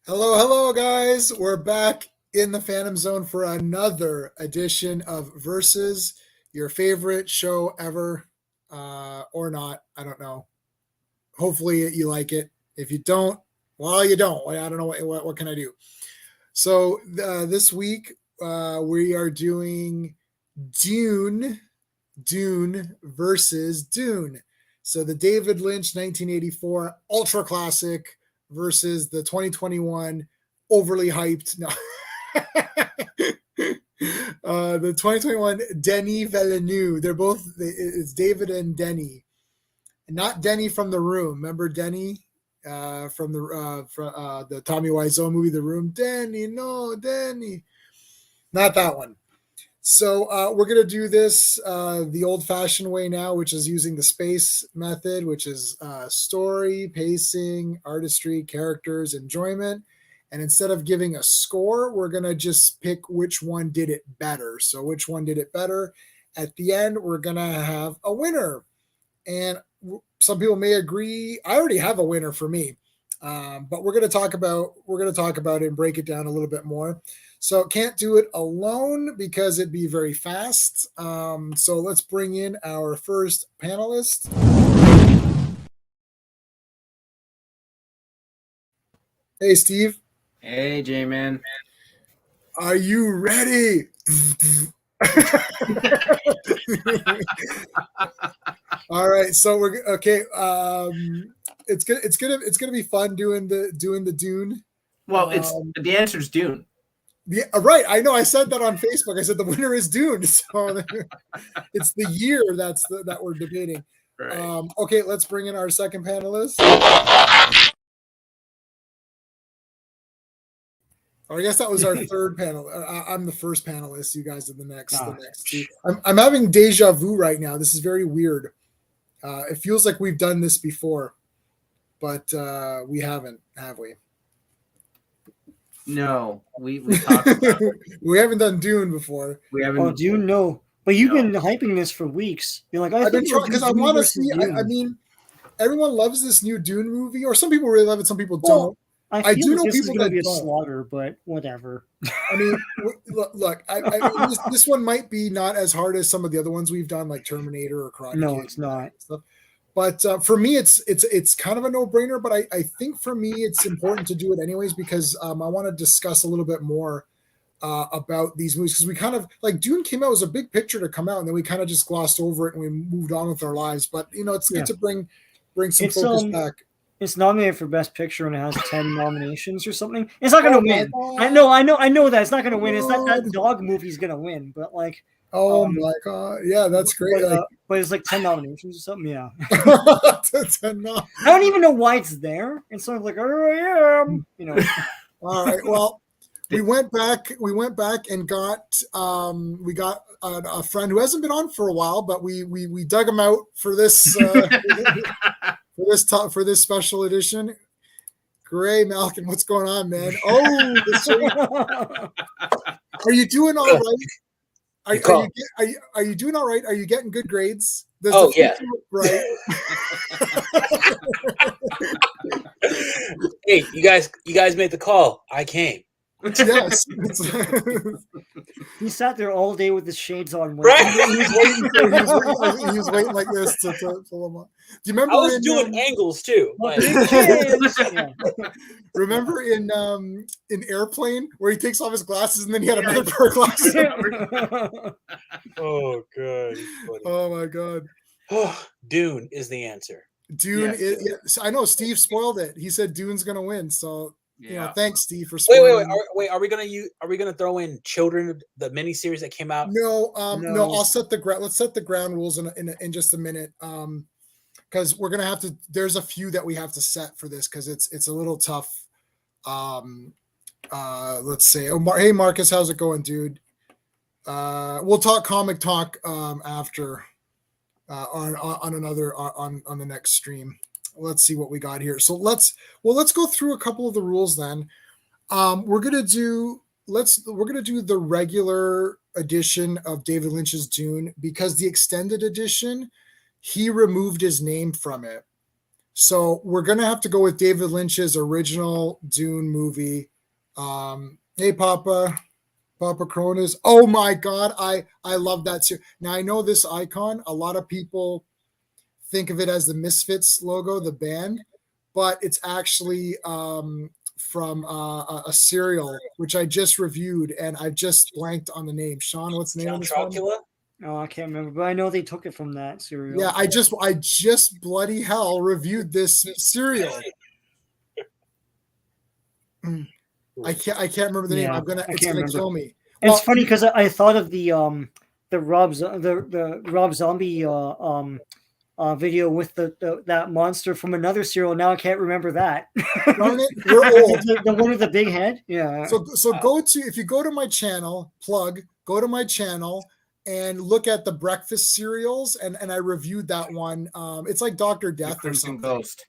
Hello, guys. We're back in the Phantom Zone for another edition of Versus, your favorite show ever, or not. I don't know. Hopefully, you like it. If you don't, well, you don't. I don't know what can I do. So this week we are doing Dune versus Dune. So the David Lynch 1984 ultra classic versus the 2021 overly hyped. No. The 2021 Denis Villeneuve. They're both, it's David and Denny. Not Denny from The Room. Remember Denny from the Tommy Wiseau movie, The Room? Denny, no, Denny. Not that one. So we're going to do this the old-fashioned way now, which is using the space method, which is story, pacing, artistry, characters, enjoyment. And instead of giving a score, we're going to just pick which one did it better. So which one did it better? At the end, we're going to have a winner. And some people may agree. I already have a winner for me. But we're going to talk about it and break it down a little bit more. So can't do it alone because it'd be very fast. So let's bring in our first panelist. Hey, Steve. Hey, Jammin. Are you ready? All right. So we're okay. It's gonna be fun doing the Dune. Well, the answer is Dune. Yeah, right. I know. I said that on Facebook. I said the winner is Dune. So it's the year that we're debating. Right. Okay, let's bring in our second panelist. Or I guess that was our third panel. I'm the first panelist. You guys are the next. The next two. I'm having deja vu right now. This is very weird. It feels like we've done this before, but we haven't, have we? No, we talked about it. We haven't done Dune before. We haven't. Oh, Dune, no. But you've been hyping this for weeks. You're like, I've been trying because I want to see. I mean, everyone loves this new Dune movie, or some people really love it, some people don't. I do know people that be a slaughter, but whatever. I mean, look, this one might be not as hard as some of the other ones we've done, like Terminator or Karate No, Kid it's not. But for me, it's kind of a no-brainer. But I think for me, it's important to do it anyways because I want to discuss a little bit more about these movies because we kind of like Dune came out, it was a big picture to come out, and then we kind of just glossed over it and we moved on with our lives. But it's good to bring some focus back. It's nominated for Best Picture and it has 10 nominations or something. It's not going to win. I know that it's not going to win. It's not that dog movie's going to win, but like. Oh my god! Yeah, that's great. But it's like 10 nominations or something. Yeah. 10 I don't even know why it's there. It's sort of like, oh, yeah, All right. Well, we went back and got we got a friend who hasn't been on for a while, but we dug him out for this for this special edition. Greymalkin, what's going on, man? Oh, are you doing all right? Are you doing all right? Are you getting good grades? Yeah. Right. Hey, you guys made the call. I came. Yes. He sat there all day with his shades on. Right. He was waiting like this to pull him up. Do you remember? I was doing angles too. Remember in Airplane where he takes off his glasses and then he had another pair of glasses. Oh god. Oh my god. Dune is the answer. Dune is. I know Steve spoiled it. He said Dune's gonna win. So thanks, Steve, for spoiling. Wait. Are we gonna throw in Children, the miniseries that came out? No. I'll set the ground. Let's set the ground rules in just a minute. Because we're gonna have to. There's a few that we have to set for this because it's a little tough. Let's say. Hey Marcus, how's it going, dude? We'll talk comic talk after on the next stream. Let's see what we got here. So let's go through a couple of the rules then. We're gonna do the regular edition of David Lynch's Dune because the extended edition, he removed his name from it. So we're gonna have to go with David Lynch's original Dune movie. Hey, Papa Cronus. Oh my God, I love that too. Now I know this icon. A lot of people think of it as the Misfits logo, the band, but it's actually from a cereal which I just reviewed, and I've just blanked on the name. Sean, what's the name of this one? Oh, I can't remember, but I know they took it from that cereal. Yeah, I just bloody hell reviewed this cereal. I can't remember the name. It's gonna kill me. It's funny because I thought of the Rob Zombie video with that monster from another cereal. Now I can't remember that. Darn it, we're old. The one with the big head. Yeah. So if you go to my channel, go to my channel and look at the breakfast cereals, and I reviewed that one. It's like Dr. Death or something. Ghost.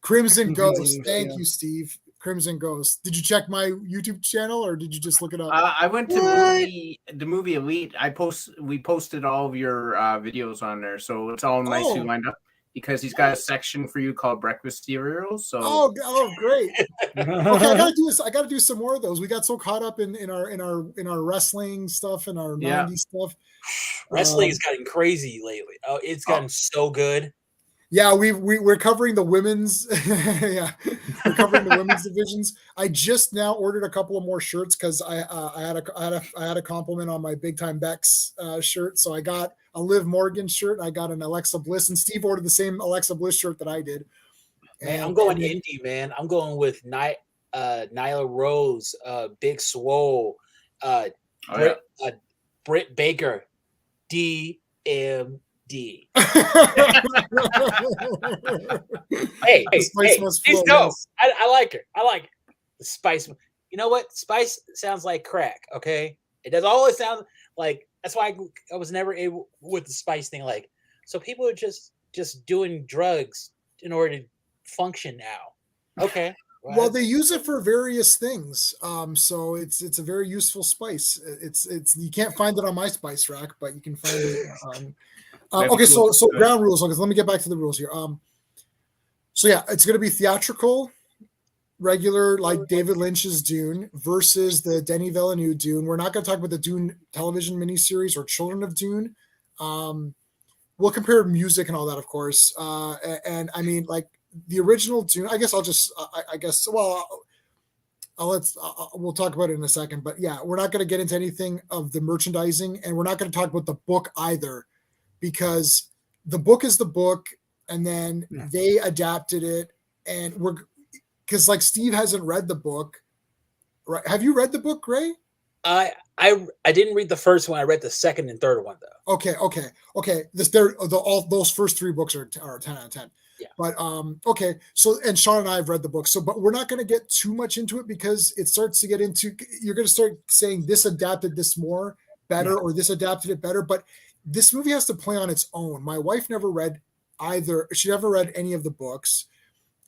Crimson Ghost. Thank you, Steve. Crimson Ghost. Did you check my YouTube channel or did you just look it up? I went to the movie Elite. We posted all of your videos on there, so it's all nicely lined up because he's got a section for you called breakfast cereals. So oh great. Okay, I gotta do some more of those. We got so caught up in our wrestling stuff and our 90s stuff. Wrestling has gotten crazy lately. Oh, it's gotten so good. Yeah, we're covering the women's. We're covering the women's divisions. I just now ordered a couple of more shirts because I had a compliment on my Big Time Bex shirt. So I got a Liv Morgan shirt. I got an Alexa Bliss, and Steve ordered the same Alexa Bliss shirt that I did. Man, I'm going indie, man. I'm going with Nyla Rose, Big Swole, Britt Baker, DMD. hey, no, I like her. I like the spice. You know what? Spice sounds like crack. Okay, it does always sound like. That's why I was never able with the spice thing. Like, so people are just doing drugs in order to function now. Okay. Well, they use it for various things. So it's a very useful spice. It's you can't find it on my spice rack, but you can find it on. Okay, so ground rules. Okay, so let me get back to the rules here. So yeah, it's going to be theatrical, regular, like David Lynch's Dune versus the Denis Villeneuve Dune. We're not going to talk about the Dune television miniseries or Children of Dune. We'll compare music and all that, of course. And I mean, like the original Dune. I guess we'll talk about it in a second. But yeah, we're not going to get into anything of the merchandising, and we're not going to talk about the book either, because the book is the book, and then they adapted it, and because like Steve hasn't read the book, right? Have you read the book, Gray? I didn't read the first one. I read the second and third one though. Okay. All those first three books are 10 out of 10. Yeah. But okay. So, and Sean and I have read the book. So, but we're not going to get too much into it because it starts to get into. You're going to start saying this adapted this more better, or this adapted it better. But this movie has to play on its own. My wife never read either. She never read any of the books,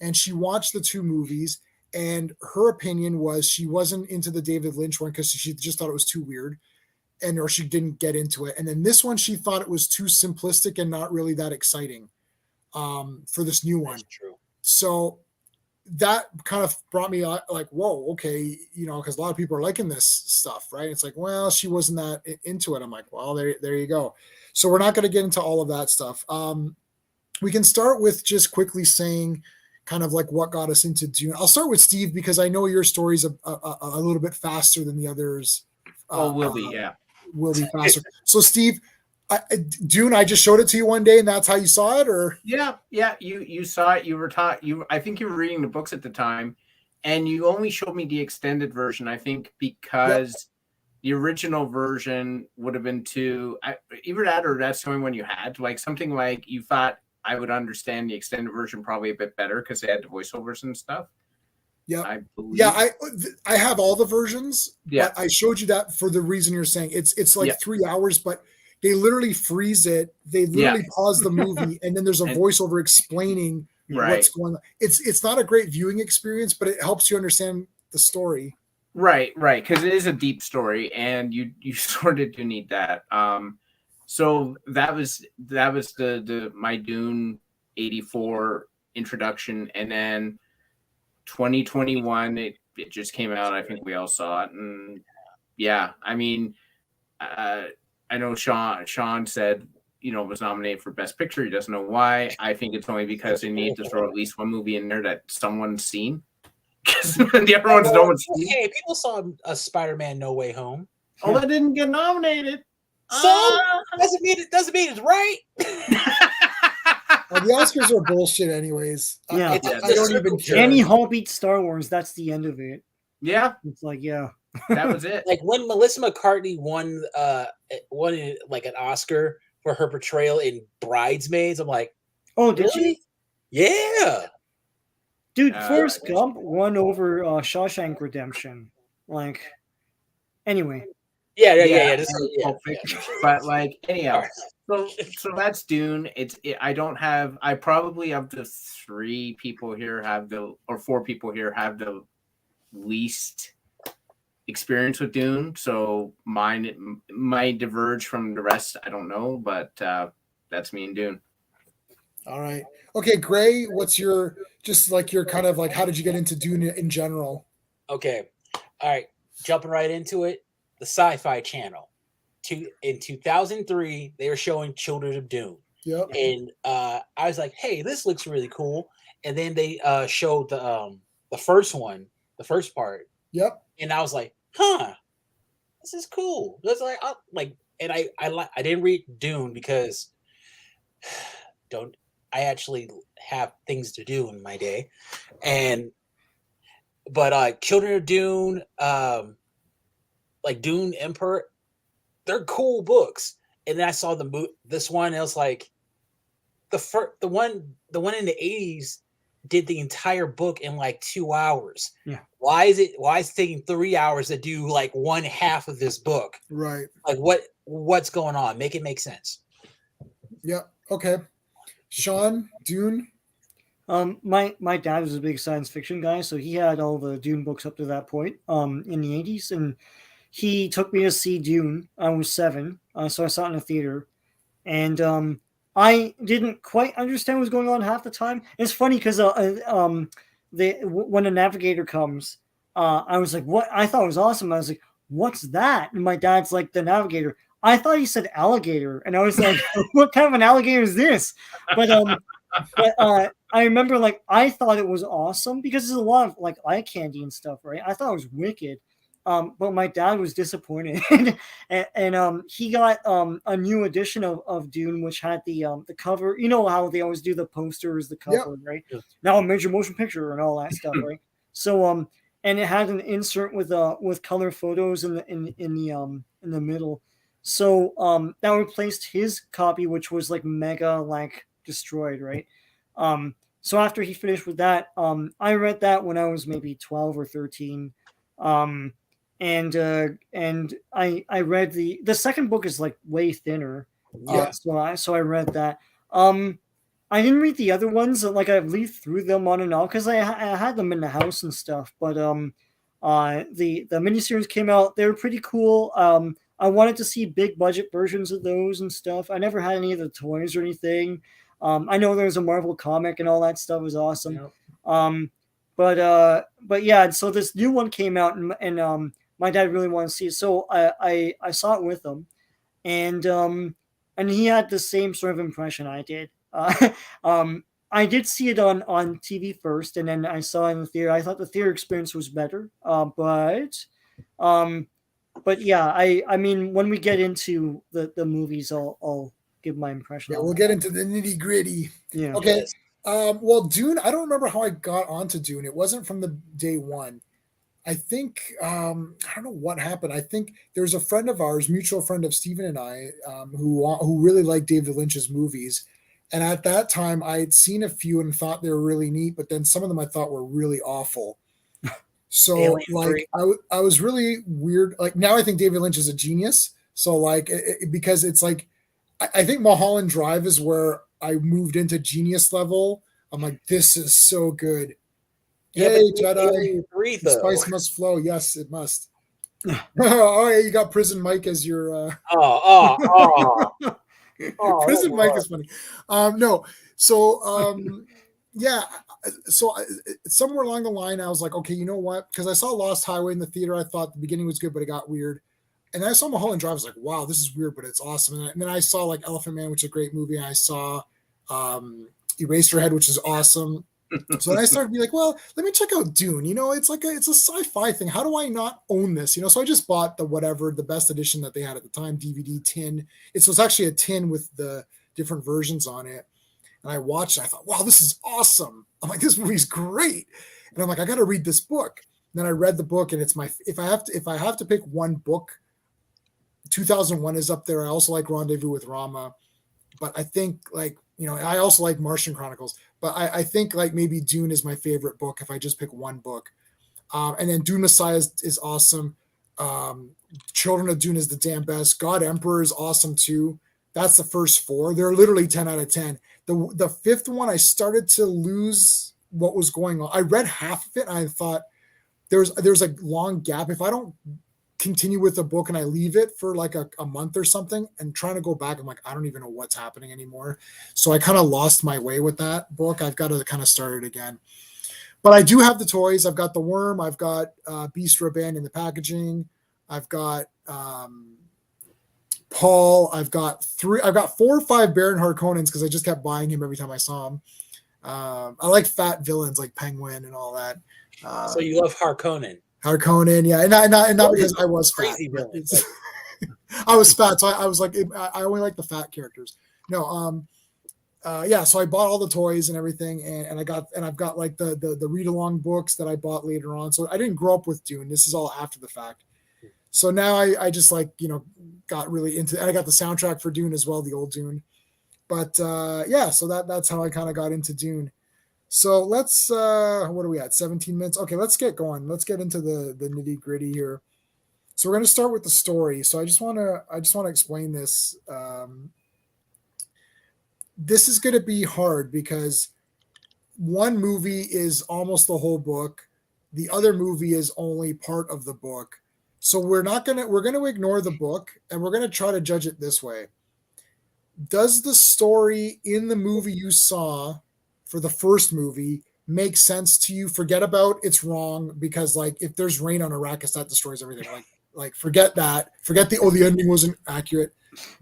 and she watched the two movies. And her opinion was she wasn't into the David Lynch one because she just thought it was too weird, or she didn't get into it. And then this one, she thought it was too simplistic and not really that exciting for this new one. That's true. So that kind of brought me like, whoa, okay, because a lot of people are liking this stuff, right? It's like, well, she wasn't that into it. I'm like, well, there you go. So we're not going to get into all of that stuff. We can start with just quickly saying kind of like what got us into Dune. I'll start with Steve because I know your story's a little bit faster than the others. Will be faster. So Steve, Dune, I just showed it to you one day, and that's how you saw it, or? Yeah. You saw it. You were taught. I think you were reading the books at the time, and you only showed me the extended version. I think because the original version would have been too. Either that, or that's the only one you had. Like something like you thought I would understand the extended version probably a bit better because they had the voiceovers and stuff. Yeah, I believe. Yeah, I have all the versions. Yeah, but I showed you that for the reason you're saying. It's like 3 hours, but they literally freeze it. They literally pause the movie, and then there's a voiceover explaining what's going on. It's not a great viewing experience, but it helps you understand the story. Right, because it is a deep story, and you sort of do need that. So that was the my Dune 84 introduction, and then 2021 it just came out. I think we all saw it, and yeah, I mean, I know Sean said it was nominated for Best Picture. He doesn't know why. I think it's only because they need to throw at least one movie in there that someone's seen. Because the other ones no one's seen. Hey, people saw a Spider-Man No Way Home. Oh, that didn't get nominated. So doesn't mean it's right. The Oscars are bullshit, anyways. Yeah, I don't even care. Annie Hall beats Star Wars. That's the end of it. Yeah, it's like yeah, that was it. Like when Melissa McCarthy won like an Oscar for her portrayal in Bridesmaids, I'm like, oh, did she? Yeah, dude. Forrest Gump won over Shawshank Redemption. Like, anyway. Yeah. But like, anyhow, so that's Dune. I probably of the 3 people here or 4 people here have the least experience with Dune. So mine might diverge from the rest. I don't know, but that's me and Dune. All right. Okay, Gray, what's your kind of like, how did you get into Dune in general? Okay. All right. Jumping right into it. The Sci-Fi Channel. In 2003, they were showing Children of Dune. Yep. And I was like, hey, this looks really cool. And then they showed the first one, the first part. Yep. And I was like, this is cool. That's and I didn't read Dune because I actually have things to do in my day. But Children of Dune, like Dune Emperor, they're cool books. And then I saw this one, and it was like the one in the 80s did the entire book in like 2 hours. Yeah. Why is it taking 3 hours to do like one half of this book? Right. Like what's going on? Make it make sense. Yeah. Okay. Sean, Dune. My dad was a big science fiction guy, so he had all the Dune books up to that point in the 80s, and he took me to see Dune. I was 7, so I saw it in a theater, and I didn't quite understand what was going on half the time. It's funny because when a navigator comes, I was like, "What?" I thought it was awesome. I was like, "What's that?" And my dad's like, "The navigator." I thought he said alligator, and I was like, "What kind of an alligator is this?" But I remember like I thought it was awesome because there's a lot of like eye candy and stuff, right? I thought it was wicked. But my dad was disappointed, and he got a new edition of Dune, which had the cover. You know how they always do the posters, the cover, Yep. right? Now a major motion picture and all that stuff, right? So and it had an insert with color photos in the middle. So that replaced his copy, which was like mega like destroyed, right? So after he finished with that, I read that when I was maybe 12 or 13. And I read the second book is like way thinner. Yeah. So I read that. I didn't read the other ones. Like I leafed through them on and off because I had them in the house and stuff. But the miniseries came out. They were pretty cool. I wanted to see big budget versions of those and stuff. I never had any of the toys or anything. I know there was a Marvel comic and all that stuff was awesome. Yep. But yeah, so this new one came out and my dad really wanted to see it. So I saw it with him, and he had the same sort of impression I did. I did see it on TV first, and then I saw it in the theater. I thought the theater experience was better. But yeah, I mean, when we get into the movies, I'll give my impression. Yeah, we'll get into the nitty gritty. Yeah. Okay. Well, Dune, I don't remember how I got onto Dune. It wasn't from the day one. I think, I don't know what happened. I think there's a friend of ours, mutual friend of Stephen and I, who really liked David Lynch's movies. And at that time, I had seen a few and thought they were really neat, but then some of them I thought were really awful. So like, I was really weird. Like now I think David Lynch is a genius. So like, because it's like, I think Mulholland Drive is where I moved into genius level. I'm like, this is so good. Hey, but Jedi. three The though. spice must flow. Yes, it must. Oh, yeah, you got Prison Mike as your. Prison Mike is funny. No, so yeah, so somewhere along the line, I was like, okay, you know what? Because I saw Lost Highway in the theater, I thought the beginning was good, but it got weird. And then I saw Mulholland Drive. I was like, wow, this is weird, but it's awesome. And then I saw like Elephant Man, which is a great movie. And I saw Eraserhead, which is awesome. So then I started to be like, well, let me check out Dune. It's a sci-fi thing. How do I not own this? So I just bought the best edition that they had at the time, DVD tin. It's actually a tin with the different versions on it. And I watched it. I thought, wow, this is awesome. I'm like, this movie's great. And I'm like, I got to read this book. And then I read the book, and it's if I have to pick one book, 2001 is up there. I also like Rendezvous with Rama, but I think I also like Martian Chronicles, but I think like maybe Dune is my favorite book if I just pick one book. And then Dune Messiah is awesome. Children of Dune is the damn best. God Emperor is awesome too. That's the first four. They're literally 10 out of 10. The fifth one, I started to lose what was going on. I read half of it, and I thought there's a long gap. If I don't continue with the book and I leave it for like a month or something and trying to go back, I'm like, I don't even know what's happening anymore. So I kind of lost my way with that book. I've got to kind of start it again. But I do have the toys. I've got the worm. I've got Beast Rubin in the packaging. I've got Paul. I've got 4 or 5 Baron Harkonnens because I just kept buying him every time I saw him. I like fat villains like Penguin and all that. So you love Harkonnen. Harkonnen, yeah, and not because I was crazy fat. I was fat, so I was like, I only like the fat characters. No, yeah. So I bought all the toys and everything, and I've got like the read along books that I bought later on. So I didn't grow up with Dune. This is all after the fact. So now I just got really into, and I got the soundtrack for Dune as well, the old Dune. But yeah, so that's how I kind of got into Dune. So let's what are we at? 17 minutes. Okay, let's get going. Let's get into the nitty gritty here. So we're going to start with the story. So I just want to explain this. This is going to be hard because one movie is almost the whole book. The other movie is only part of the book. So we're going to ignore the book, and we're going to try to judge it this way. Does the story in the movie you saw for the first movie make sense to you? Forget about it's wrong, because like if there's rain on Arrakis, that destroys everything. Like forget that. Forget the ending wasn't accurate.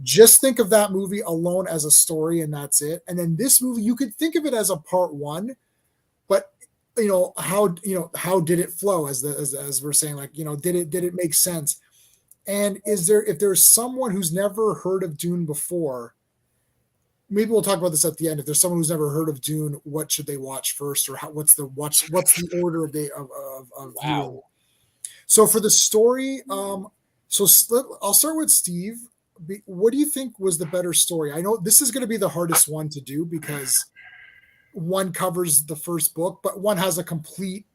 Just think of that movie alone as a story, and that's it. And then this movie, you could think of it as a part one, but how did it flow, as we're saying, like, did it make sense? And if there's someone who's never heard of Dune before, maybe we'll talk about this at the end. If there's someone who's never heard of Dune, what should they watch first, or what's the order of wow. viewing? So for the story, I'll start with Steve. What do you think was the better story? I know this is going to be the hardest one to do because one covers the first book, but one has a complete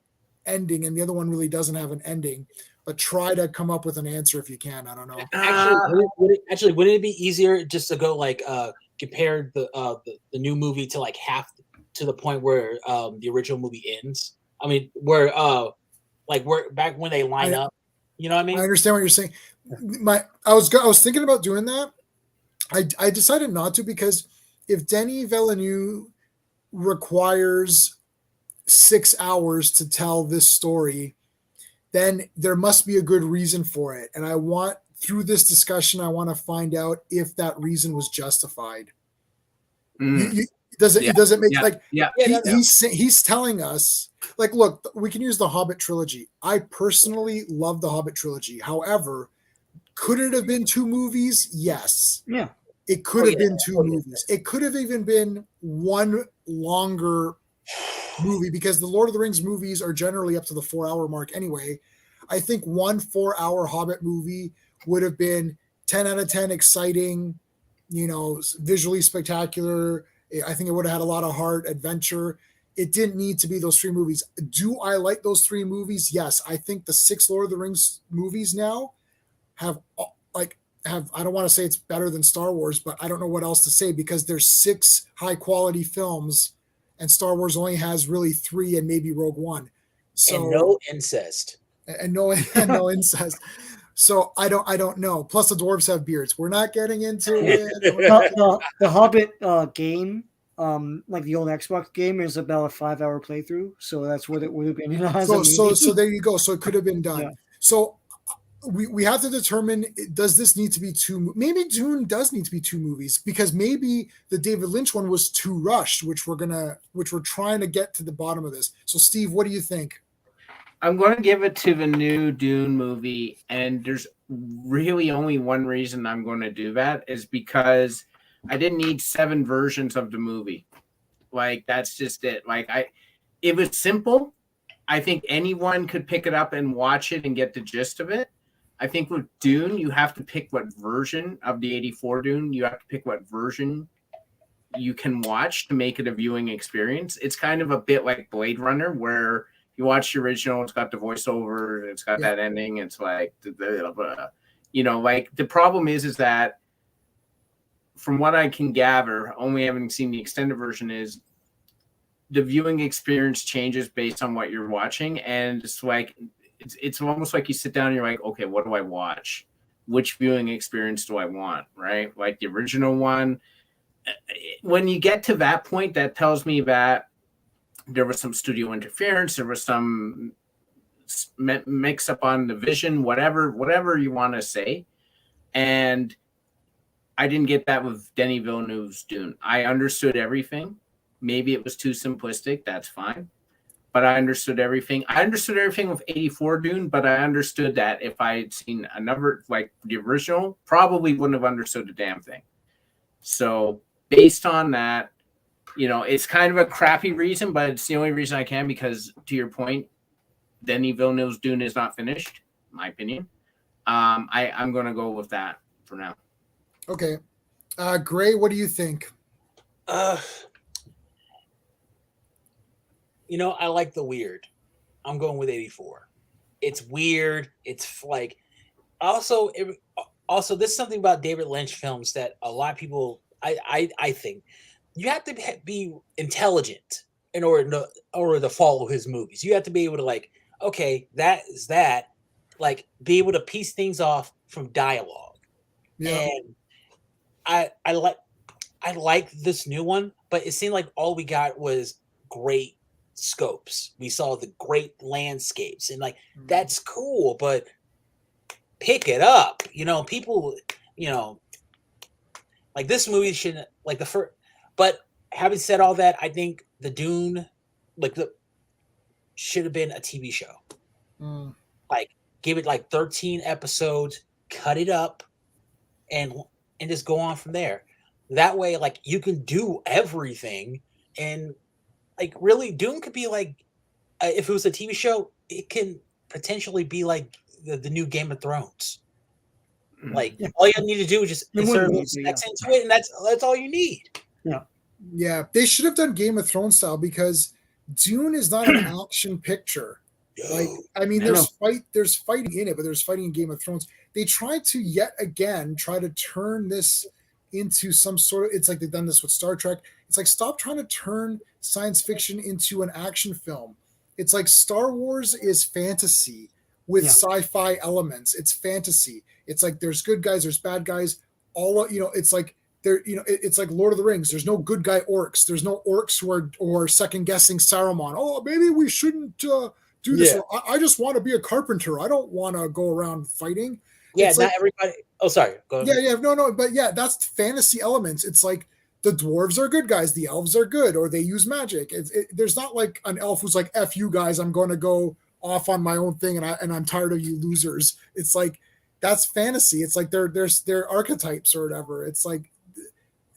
ending, and the other one really doesn't have an ending. But try to come up with an answer if you can. I don't know. Actually, wouldn't it be easier just to go like compare the new movie to like half to the point where the original movie ends? I mean, where back when they line up, you know what I mean? I understand what you're saying. I was thinking about doing that. I decided not to, because if Denis Villeneuve requires 6 hours to tell this story, then there must be a good reason for it. And through this discussion, I want to find out if that reason was justified. Does it make he's telling us, like, look, we can use the Hobbit trilogy. I personally love the Hobbit trilogy. However, could it have been 2 movies? Yes. Yeah. It could have been 2 movies. It could have even been one longer movie, because the Lord of the Rings movies are generally up to the 4-hour mark anyway. I think one 4-hour Hobbit movie would have been 10 out of 10 exciting, visually spectacular. I think it would have had a lot of heart, adventure. It didn't need to be those 3 movies. Do I like those 3 movies? Yes. I think the 6 Lord of the Rings movies now have I don't want to say it's better than Star Wars, but I don't know what else to say, because there's 6 high quality films and Star Wars only has really 3 and maybe Rogue One. So and no incest. and no and no incest. So I don't know. Plus the dwarves have beards. We're not getting into it. The Hobbit game, like the old Xbox game, is about a 5-hour playthrough. So that's what it would have been. So there you go. So it could have been done. Yeah. So we have to determine, does this need to be two? Maybe Dune does need to be 2 movies, because maybe the David Lynch one was too rushed, which we're trying to get to the bottom of this. So Steve, what do you think? I'm going to give it to the new Dune movie, and there's really only one reason I'm going to do that, is because I didn't need 7 versions of the movie. Like, that's just it. Like, it was simple. I think anyone could pick it up and watch it and get the gist of it. I think with Dune, you have to pick what version of the 84 Dune. You have to pick what version you can watch to make it a viewing experience. It's kind of a bit like Blade Runner, where you watch the original, it's got the voiceover, it's got that ending. It's like, like the problem is that from what I can gather, only having seen the extended version, is the viewing experience changes based on what you're watching. And it's like, it's almost like you sit down and you're like, okay, what do I watch? Which viewing experience do I want? Right? Like the original one. When you get to that point, that tells me that there was some studio interference. There was some mix up on the vision, whatever you want to say. And I didn't get that with Denis Villeneuve's Dune. I understood everything. Maybe it was too simplistic. That's fine. But I understood everything. I understood everything with 84 Dune, but I understood that if I had seen a number like the original, probably wouldn't have understood the damn thing. So based on that, it's kind of a crappy reason, but it's the only reason I can, because to your point, Denis Villeneuve's Dune is not finished, in my opinion. I'm going to go with that for now. Okay. Gray, what do you think? I like the weird. I'm going with 84. It's weird. It's like, also there's something about David Lynch films that a lot of people, I think, you have to be intelligent in order to follow his movies. You have to be able to, like, okay, that is that, like, be able to piece things off from dialogue. Yeah. And I like this new one, but it seemed like all we got was great scopes. We saw the great landscapes, and like, that's cool, but pick it up. People, like, this movie should, like, the first. But having said all that, I think the Dune, should have been a TV show. Like, give it like 13 episodes, cut it up, and just go on from there. That way, like, you can do everything, and like, really, Dune could be like, if it was a TV show, it can potentially be like the new Game of Thrones. Like, all you need to do is just insert those snacks into it, and that's all you need. Yeah, they should have done Game of Thrones style, because Dune is not an action picture. Like, I mean, there's fighting in it, but there's fighting in Game of Thrones. They tried to yet again try to turn this into some sort of, it's like they've done this with Star Trek. It's like, stop trying to turn science fiction into an action film. It's like Star Wars is fantasy with sci-fi elements. It's fantasy. It's like there's good guys, there's bad guys. It's like it's like Lord of the Rings. There's no good guy orcs. There's no orcs who are second guessing Saruman. Oh, maybe we shouldn't do this. Yeah. I just want to be a carpenter. I don't want to go around fighting. Yeah, it's not everybody. Oh, sorry. Go ahead. Yeah, no, but yeah, that's fantasy elements. It's like the dwarves are good guys, the elves are good, or they use magic. There's not like an elf who's like, "F you guys, I'm going to go off on my own thing, and I'm tired of you losers." It's like, that's fantasy. It's like they're archetypes or whatever. It's like,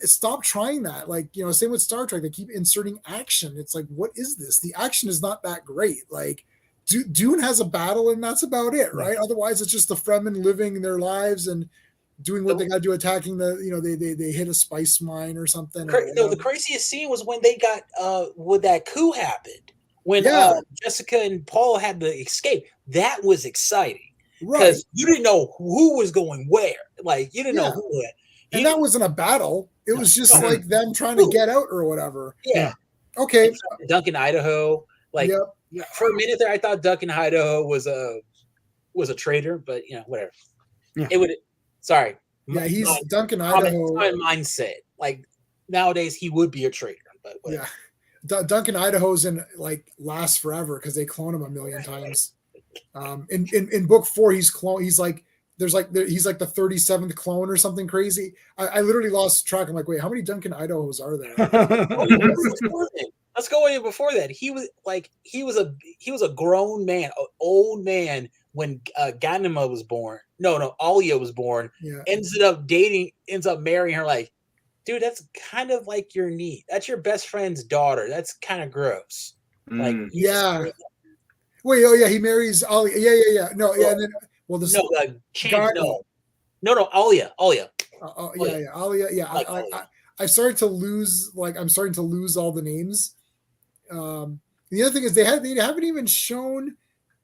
stop trying that. Like, same with Star Trek. They keep inserting action. It's like, what is this? The action is not that great. Like, Dune has a battle, and that's about it, right? Otherwise, it's just the Fremen living their lives and doing what they got to do, attacking they hit a spice mine or something. The craziest scene was when they got when that coup happened, when Jessica and Paul had to escape. That was exciting, because you didn't know who was going where. Like, you didn't know who. And that wasn't a battle. It was just like them trying to get out or whatever. Yeah. Okay. Duncan, Idaho. Like, For a minute there, I thought Duncan Idaho was a traitor, but whatever. Yeah. It would. Sorry. Yeah, he's Duncan Idaho. My mindset. Like nowadays, he would be a traitor, but whatever. Yeah, Duncan Idaho's in lasts forever because they clone him a million times. In book 4, he's like the 37th clone or something crazy. I literally lost track. I'm like, wait, how many Duncan Idahos are there? Let's go way before that. He was a grown man, an old man when Ganima was born. No, Alia was born. Yeah. Ends up marrying her. Like, dude, that's kind of like your niece. That's your best friend's daughter. That's kind of gross. Like, yeah. Wait, oh yeah, he marries Alia. Yeah. No, yeah, and then Alia. Alia. Yeah, Like I'm starting to lose all the names. The other thing is they haven't even shown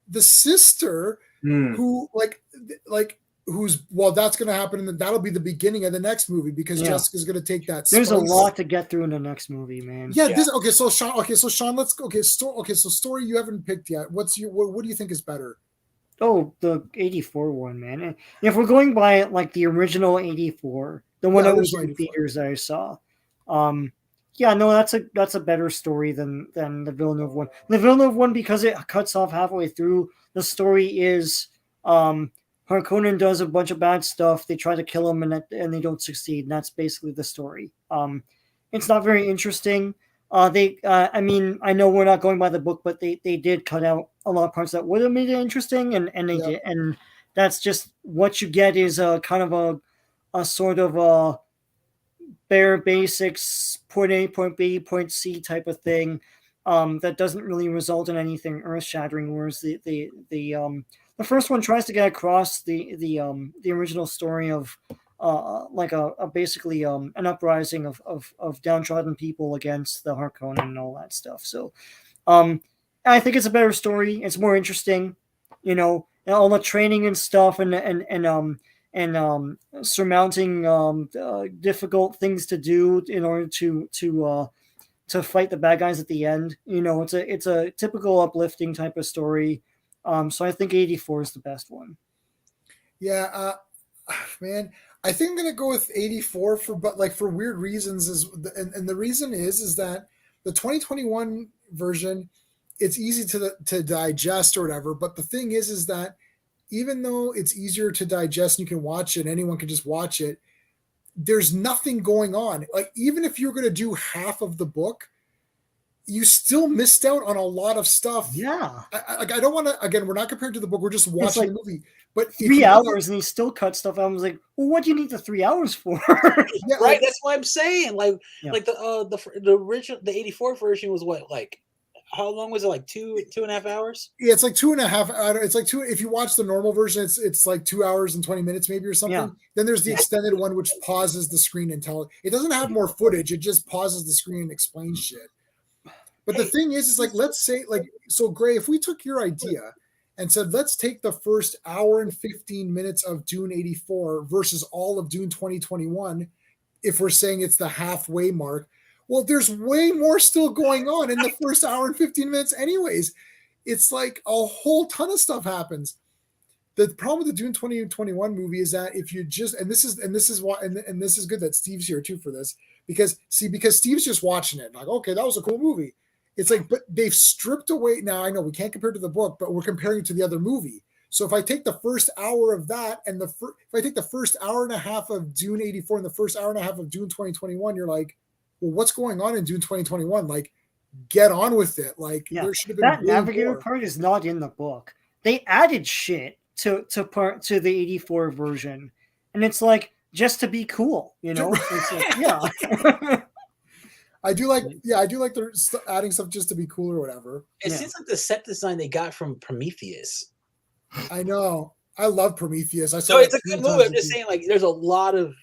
the sister who who's that's going to happen, and that'll be the beginning of the next movie because Jessica's going to take that. There's a lot to get through in the next movie, man. Yeah. So Sean, let's go. So story you haven't picked yet. What do you think is better? Oh, the 84 one, man. And if we're going by the original 84, the one that was in theaters I saw, that's a better story than the Villeneuve one. The Villeneuve one, because it cuts off halfway through, the story is Harkonnen does a bunch of bad stuff. They try to kill him and they don't succeed. And that's basically the story. It's not very interesting. I know we're not going by the book, but they did cut out a lot of parts that would have made it interesting, and they did. And that's just what you get is a kind of a sort of a bare basics, point A, point B, point C type of thing that doesn't really result in anything earth-shattering, whereas the first one tries to get across the original story of basically an uprising of downtrodden people against the Harkonnen and all that stuff. So I think it's a better story. It's more interesting, and all the training and stuff and surmounting difficult things to do in order to fight the bad guys at the end. It's a typical uplifting type of story. So I think 84 is the best one. Yeah, man, I think I'm gonna go with 84 for weird reasons. And the reason is that the 2021 version, it's easy to digest or whatever. But the thing is that even though it's easier to digest and you can watch it, anyone can just watch it. There's nothing going on. Like even if you're gonna do half of the book, you still missed out on a lot of stuff. Yeah. I don't want to, again, we're not compared to the book. We're just watching the movie. But 3 hours and he still cut stuff out. I was like, well, what do you need the 3 hours for? Yeah, right. That's what I'm saying. The original, the 84 version was what, how long was it? Like two and a half hours? Yeah, it's like 2.5. It's like two. If you watch the normal version, it's like 2 hours and 20 minutes maybe or something. Yeah. Then there's the extended one, which pauses the screen and it doesn't have more footage. It just pauses the screen and explains shit. But the thing is let's say, so Gray, if we took your idea and said, let's take the first hour and 15 minutes of Dune 84 versus all of Dune 2021, if we're saying it's the halfway mark, well, there's way more still going on in the first hour and 15 minutes anyways. It's like a whole ton of stuff happens. The problem with the Dune 2021 movie is that if you just, and this is good that Steve's here too for this, because Steve's just watching it. Like, okay, that was a cool movie. It's like, but they've stripped away. Now I know we can't compare to the book, but we're comparing to the other movie. So if I take the first hour of that and if I take the first hour and a half of Dune 84 and the first hour and a half of Dune 2021, you're like, well, what's going on in Dune 2021? Like, get on with it. Like, there should have been that navigator part is not in the book. They added shit to the 84 version, and it's like just to be cool, It's like, yeah. I do like they're adding stuff just to be cool or whatever. It seems like the set design they got from Prometheus. I know. I love Prometheus. It's a good movie. I'm just saying, there's a lot of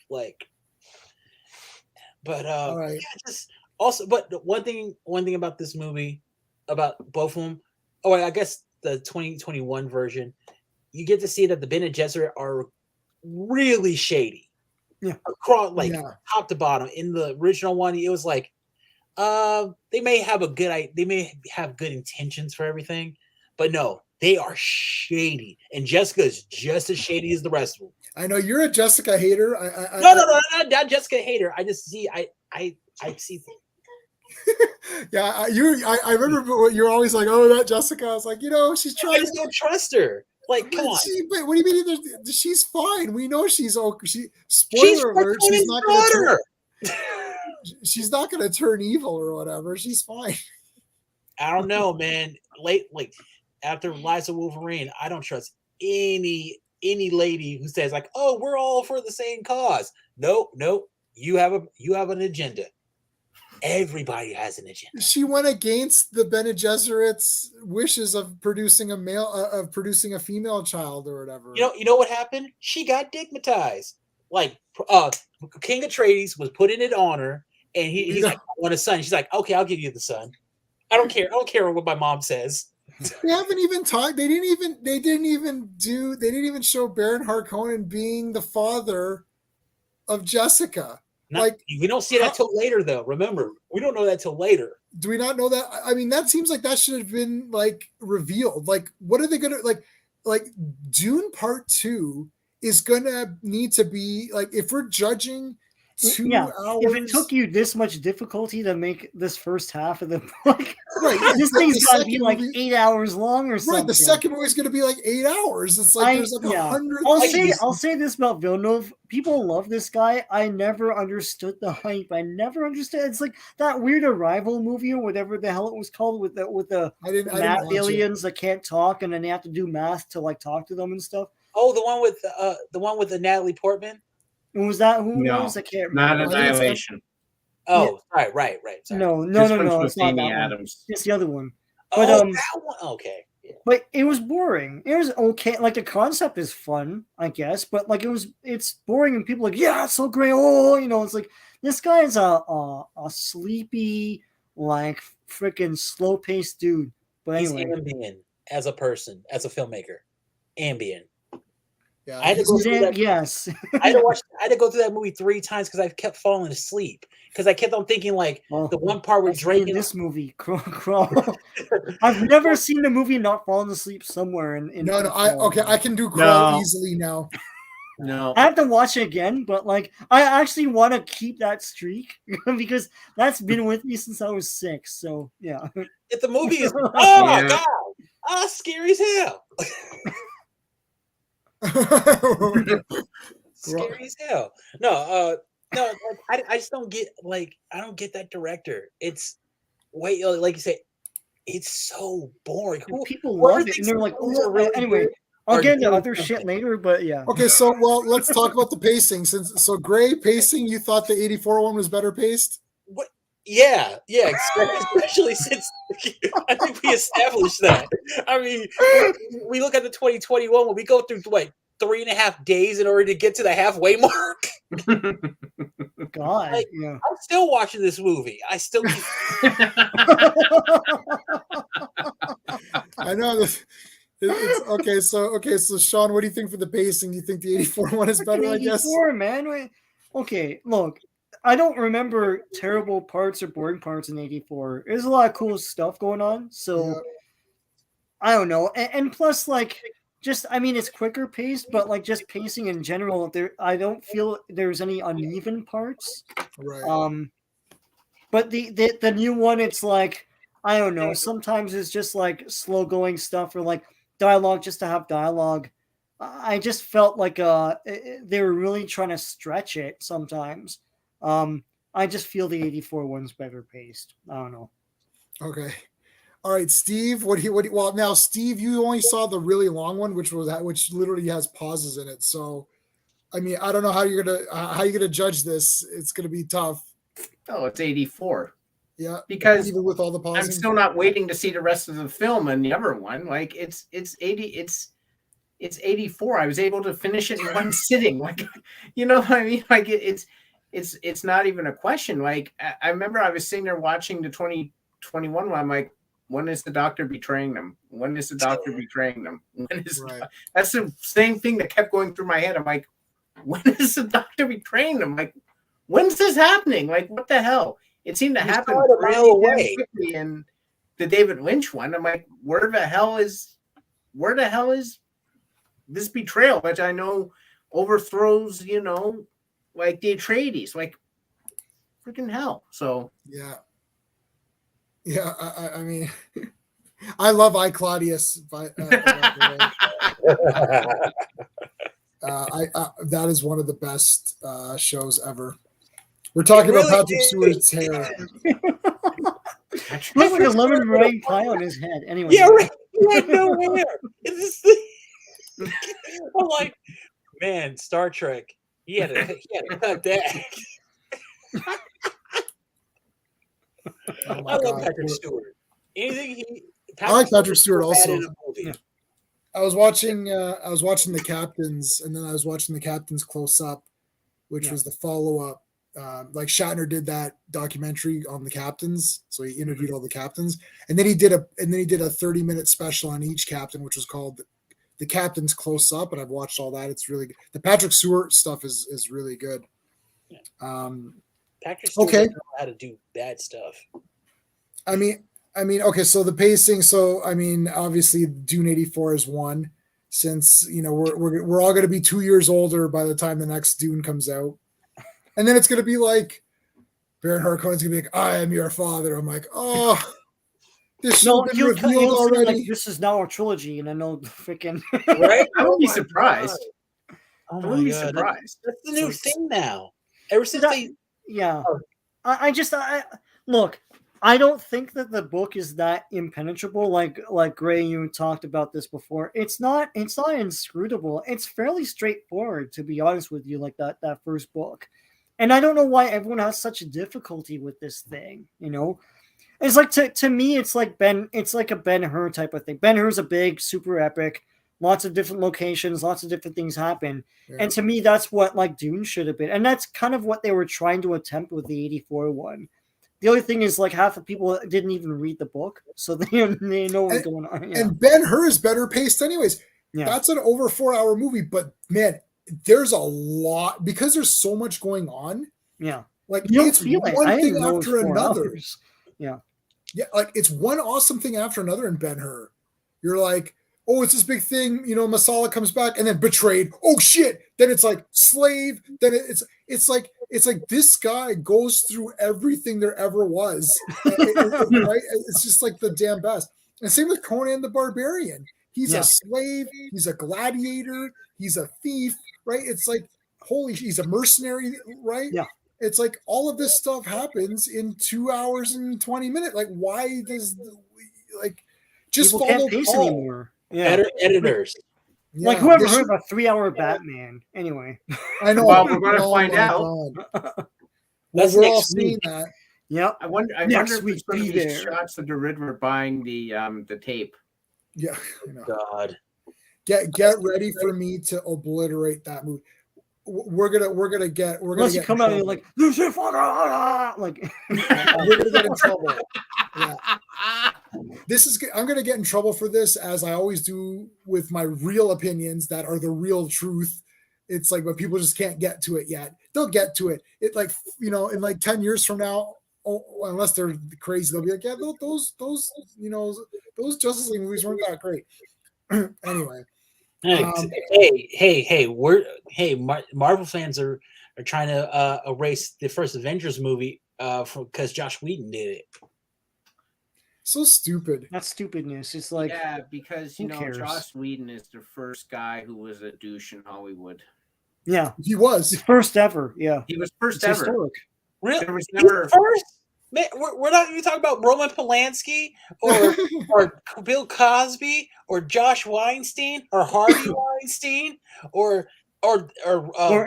but all right. Just also, but one thing about this movie, about both of them. Oh, I guess the 2021 version, you get to see that the Bene Gesserit are really shady. Yeah, across top to bottom. In the original one, it was like, They may have they may have good intentions for everything, but no, they are shady, and Jessica is just as shady as the rest of them. I know you're a Jessica hater. No, not Jessica hater. I just see, I see. Yeah, I remember you're always like, oh, that Jessica. I was like, she's trying. I just don't trust her. Like, come on. But what do you mean? She's fine. We know she's okay. Spoiler alert. She's not going to. She's not going to turn evil or whatever. She's fine. I don't know, man. Like after Liza Wolverine, I don't trust any lady who says like, "Oh, we're all for the same cause." No, you have an agenda. Everybody has an agenda. She went against the Bene Gesserit's wishes of producing a female child or whatever. You know what happened? She got digmatized. Like King Atreides was putting it on her, and he's like, "I want a son." She's like, "Okay, I'll give you the son. I don't care. I don't care what my mom says." They haven't even talked. They didn't even show Baron Harkonnen being the father of Jessica. We don't see that till later, though. Remember, we don't know that till later. Do we not know that? I mean, that seems like that should have been like revealed. Like, what are they gonna like? Dune Part 2 is gonna need to be like, if we're judging 2 hours. If it took you this much difficulty to make this first half of the book, right? This thing's gonna be like 8 hours long or something. Right, the second movie is gonna be like 8 hours. It's like there's like 100. I'll say this about Villeneuve. People love this guy. I never understood the hype. I never understood. It's like that weird Arrival movie or whatever the hell it was called with the math aliens that can't talk and then they have to do math to like talk to them and stuff. Oh, the one with the Natalie Portman. And was that who knows? I can't remember. Not Annihilation. Oh, yeah. Right. Sorry. No. It's not that Adams. One. It's the other one. But that one. Okay. Yeah. But it was boring. It was okay. Like the concept is fun, I guess, but like it's boring, and people are like, yeah, it's so great. Oh, it's like this guy is a sleepy, like freaking slow paced dude. But anyway, he's ambient as a person, as a filmmaker, ambient. Yeah, I had to go through that. Yes. I had to go through that movie 3 times because I kept falling asleep. Because I kept on thinking like the one part where Drake in this movie, crawl. I've never seen a movie not falling asleep somewhere. No. I can do crawl easily now. No, I have to watch it again, but like I actually want to keep that streak because that's been with me since I was 6. So yeah. If the movie is my god, scary as hell. Scary as hell. No, I just don't get I don't get that director. It's like you say, it's so boring. People love it, and they're like, oh, anyway. I'll get into other shit later, but yeah. Okay, so let's talk about the pacing. Gray pacing, you thought the 84 one was better paced? What? Yeah, especially since I think we established that. I mean, we look at the 2021 when we go through 3.5 days in order to get to the halfway mark. God, I'm still watching this movie. I still. I know this. Okay, so Sean, what do you think for the pacing? Do you think the 84 one is better? 84, I guess. Man. Okay, look. I don't remember terrible parts or boring parts in 84. There's a lot of cool stuff going on. So, I don't know. And plus, it's quicker paced, but just pacing in general, I don't feel there's any uneven parts. Right. But the new one, it's like, I don't know. Sometimes it's just slow going stuff or dialogue just to have dialogue. I just felt like they were really trying to stretch it sometimes. I just feel the 84 one's better paced. I don't know. Okay. All right, Steve. Well, now, Steve, you only saw the really long one, which literally has pauses in it. So, I mean, I don't know how you're gonna judge this. It's gonna be tough. Oh, it's 84. Yeah, because even with all the pausing, I'm still not waiting to see the rest of the film and the other one. It's 84. I was able to finish it in one sitting. You know what I mean? It's not even a question. I remember I was sitting there watching the 2021 one. I'm like, when is the doctor betraying them? When is the doctor betraying them? That's the same thing that kept going through my head. I'm like, when is the doctor betraying them? When's this happening? What the hell? it seemed to You happen saw it a mile pretty damn away. quickly in the David Lynch one. I'm like, where the hell is this betrayal, which I know overthrows, like the Atreides, like freaking hell. So Yeah. I mean, I love I Claudius. That is one of the best shows ever. We're talking about Patrick Stewart's hair. Looks like a lemon meringue pie on his head. Anyway. Yeah, right. He had no hair. It's this thing. I'm like, man, Star Trek. He had to cut that. Oh my I love God. Patrick Stewart. Anything I like Patrick Stewart also. in a movie. I was watching the Captains, and then I was watching the Captains Close Up, which was the follow-up. Like Shatner did that documentary on the captains, so he interviewed all the captains, and then he did a 30-minute special on each captain, which was called The Captains Close Up, and I've watched all that. It's really good. The Patrick Stewart stuff is really good. Patrick Stewart doesn't know how to do bad stuff. I mean, okay, so the pacing. So, I mean, obviously, Dune 84 is one, since we're all going to be 2 years older by the time the next Dune comes out, and then it's going to be like Baron Harkonnen's going to be like, "I am your father." I'm like, oh, this should have been revealed already. Like, this is now a trilogy, and I know freaking right. I wouldn't be surprised. Oh I wouldn't my be God. surprised. That's the new thing now. Ever since look. I don't think that the book is that impenetrable. Like Gray, you talked about this before. It's not inscrutable. It's fairly straightforward, to be honest with you. Like that first book, and I don't know why everyone has such a difficulty with this thing. It's like to me, it's like a Ben-Hur type of thing. Ben-Hur is a big, super epic, lots of different locations, lots of different things happen, and to me, that's what like Dune should have been, and that's kind of what they were trying to attempt with the 84 one. The only thing is, like, half the people didn't even read the book, so they know what's going on. Yeah. And Ben-Hur is better paced anyways. Yeah. That's an over 4-hour movie, but man, there's a lot because there's so much going on. Yeah. Like, you don't it's feel one it. thing after another. Hours. Yeah. Yeah, like it's one awesome thing after another in Ben-Hur. You're like, oh, it's this big thing, Masala comes back and then betrayed. Oh shit. Then it's like slave. Then it's like this guy goes through everything there ever was. Right? It's just like the damn best. And same with Conan the Barbarian. He's a slave, he's a gladiator, he's a thief, right? It's like he's a mercenary, right? Yeah. It's like all of this stuff happens in 2 hours and 20 minutes. Like, why does just people follow can't pace Paul anymore? Yeah. Editors. Yeah, like whoever heard about 3-hour Batman? Anyway, I know. Well, we're going to find out. Well, we're all seeing that. Yep. I wonder if it's going to be shots of the Riddler buying the tape. Yeah. I know. God. Get ready for me to obliterate that movie. We're gonna get you come out and you're like, this is fucking like we're gonna get in trouble. Yeah. I'm gonna get in trouble for this, as I always do with my real opinions that are the real truth. It's like, but people just can't get to it yet. They'll get to it. It like, in like 10 years from now, unless they're crazy, they'll be like, yeah, those Justice League movies weren't that great. Anyway. Marvel fans are trying to erase the first Avengers movie because Josh Whedon did it. So stupid. That's stupidness. It's like, yeah, because cares? Joss Whedon is the first guy who was a douche in Hollywood. Yeah, he was the first ever. Yeah, he was first it's ever. Historic. Really, there was never first. Man, we're not even talking about Roman Polanski or Bill Cosby or Josh Weinstein or Harvey Weinstein or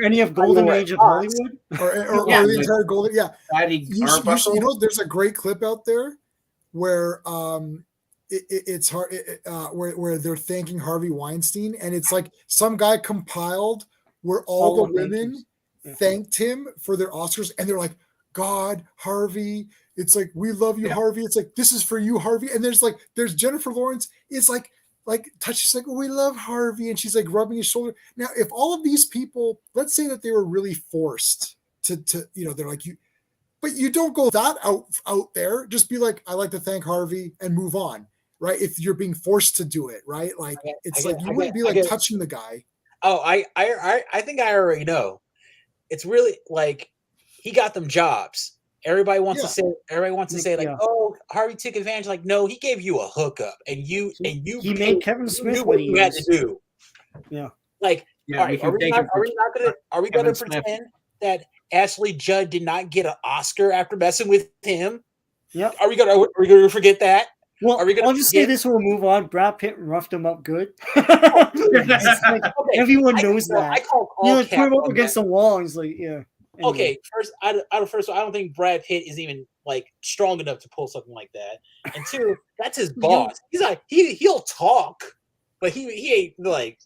any of Golden Age of Hollywood or the entire Golden. Yeah, you know, there's a great clip out there where it's hard where they're thanking Harvey Weinstein, and it's like some guy compiled where all the women thanked him for their Oscars, and they're like, God, Harvey, it's like, we love you, Harvey. It's like, this is for you, Harvey. And there's Jennifer Lawrence. It's like she's like, we love Harvey, and she's like rubbing his shoulder. Now, if all of these people, let's say that they were really forced to they're like, but you don't go that out there. Just be like, I like to thank Harvey and move on, right? If you're being forced to do it, right? Like you wouldn't be like touching the guy. Oh, I think I already know. It's really like he got them jobs. Everybody wants to say. Everybody wants to say like, "Oh, Harvey took advantage." Like, no, he gave you a hookup, and you he made Kevin Smith what you had to do. Yeah. Like, all right, are we gonna pretend that Ashley Judd did not get an Oscar after messing with him? Yeah. Are we gonna forget that? Well, I'll just say this. We'll move on. Brad Pitt roughed him up good. Everyone knows that. I call threw him up against the wall. He's like, yeah. Anyway. Okay, first, I don't think Brad Pitt is even like strong enough to pull something like that. And two, that's his boss. He's like he'll talk, but he ain't like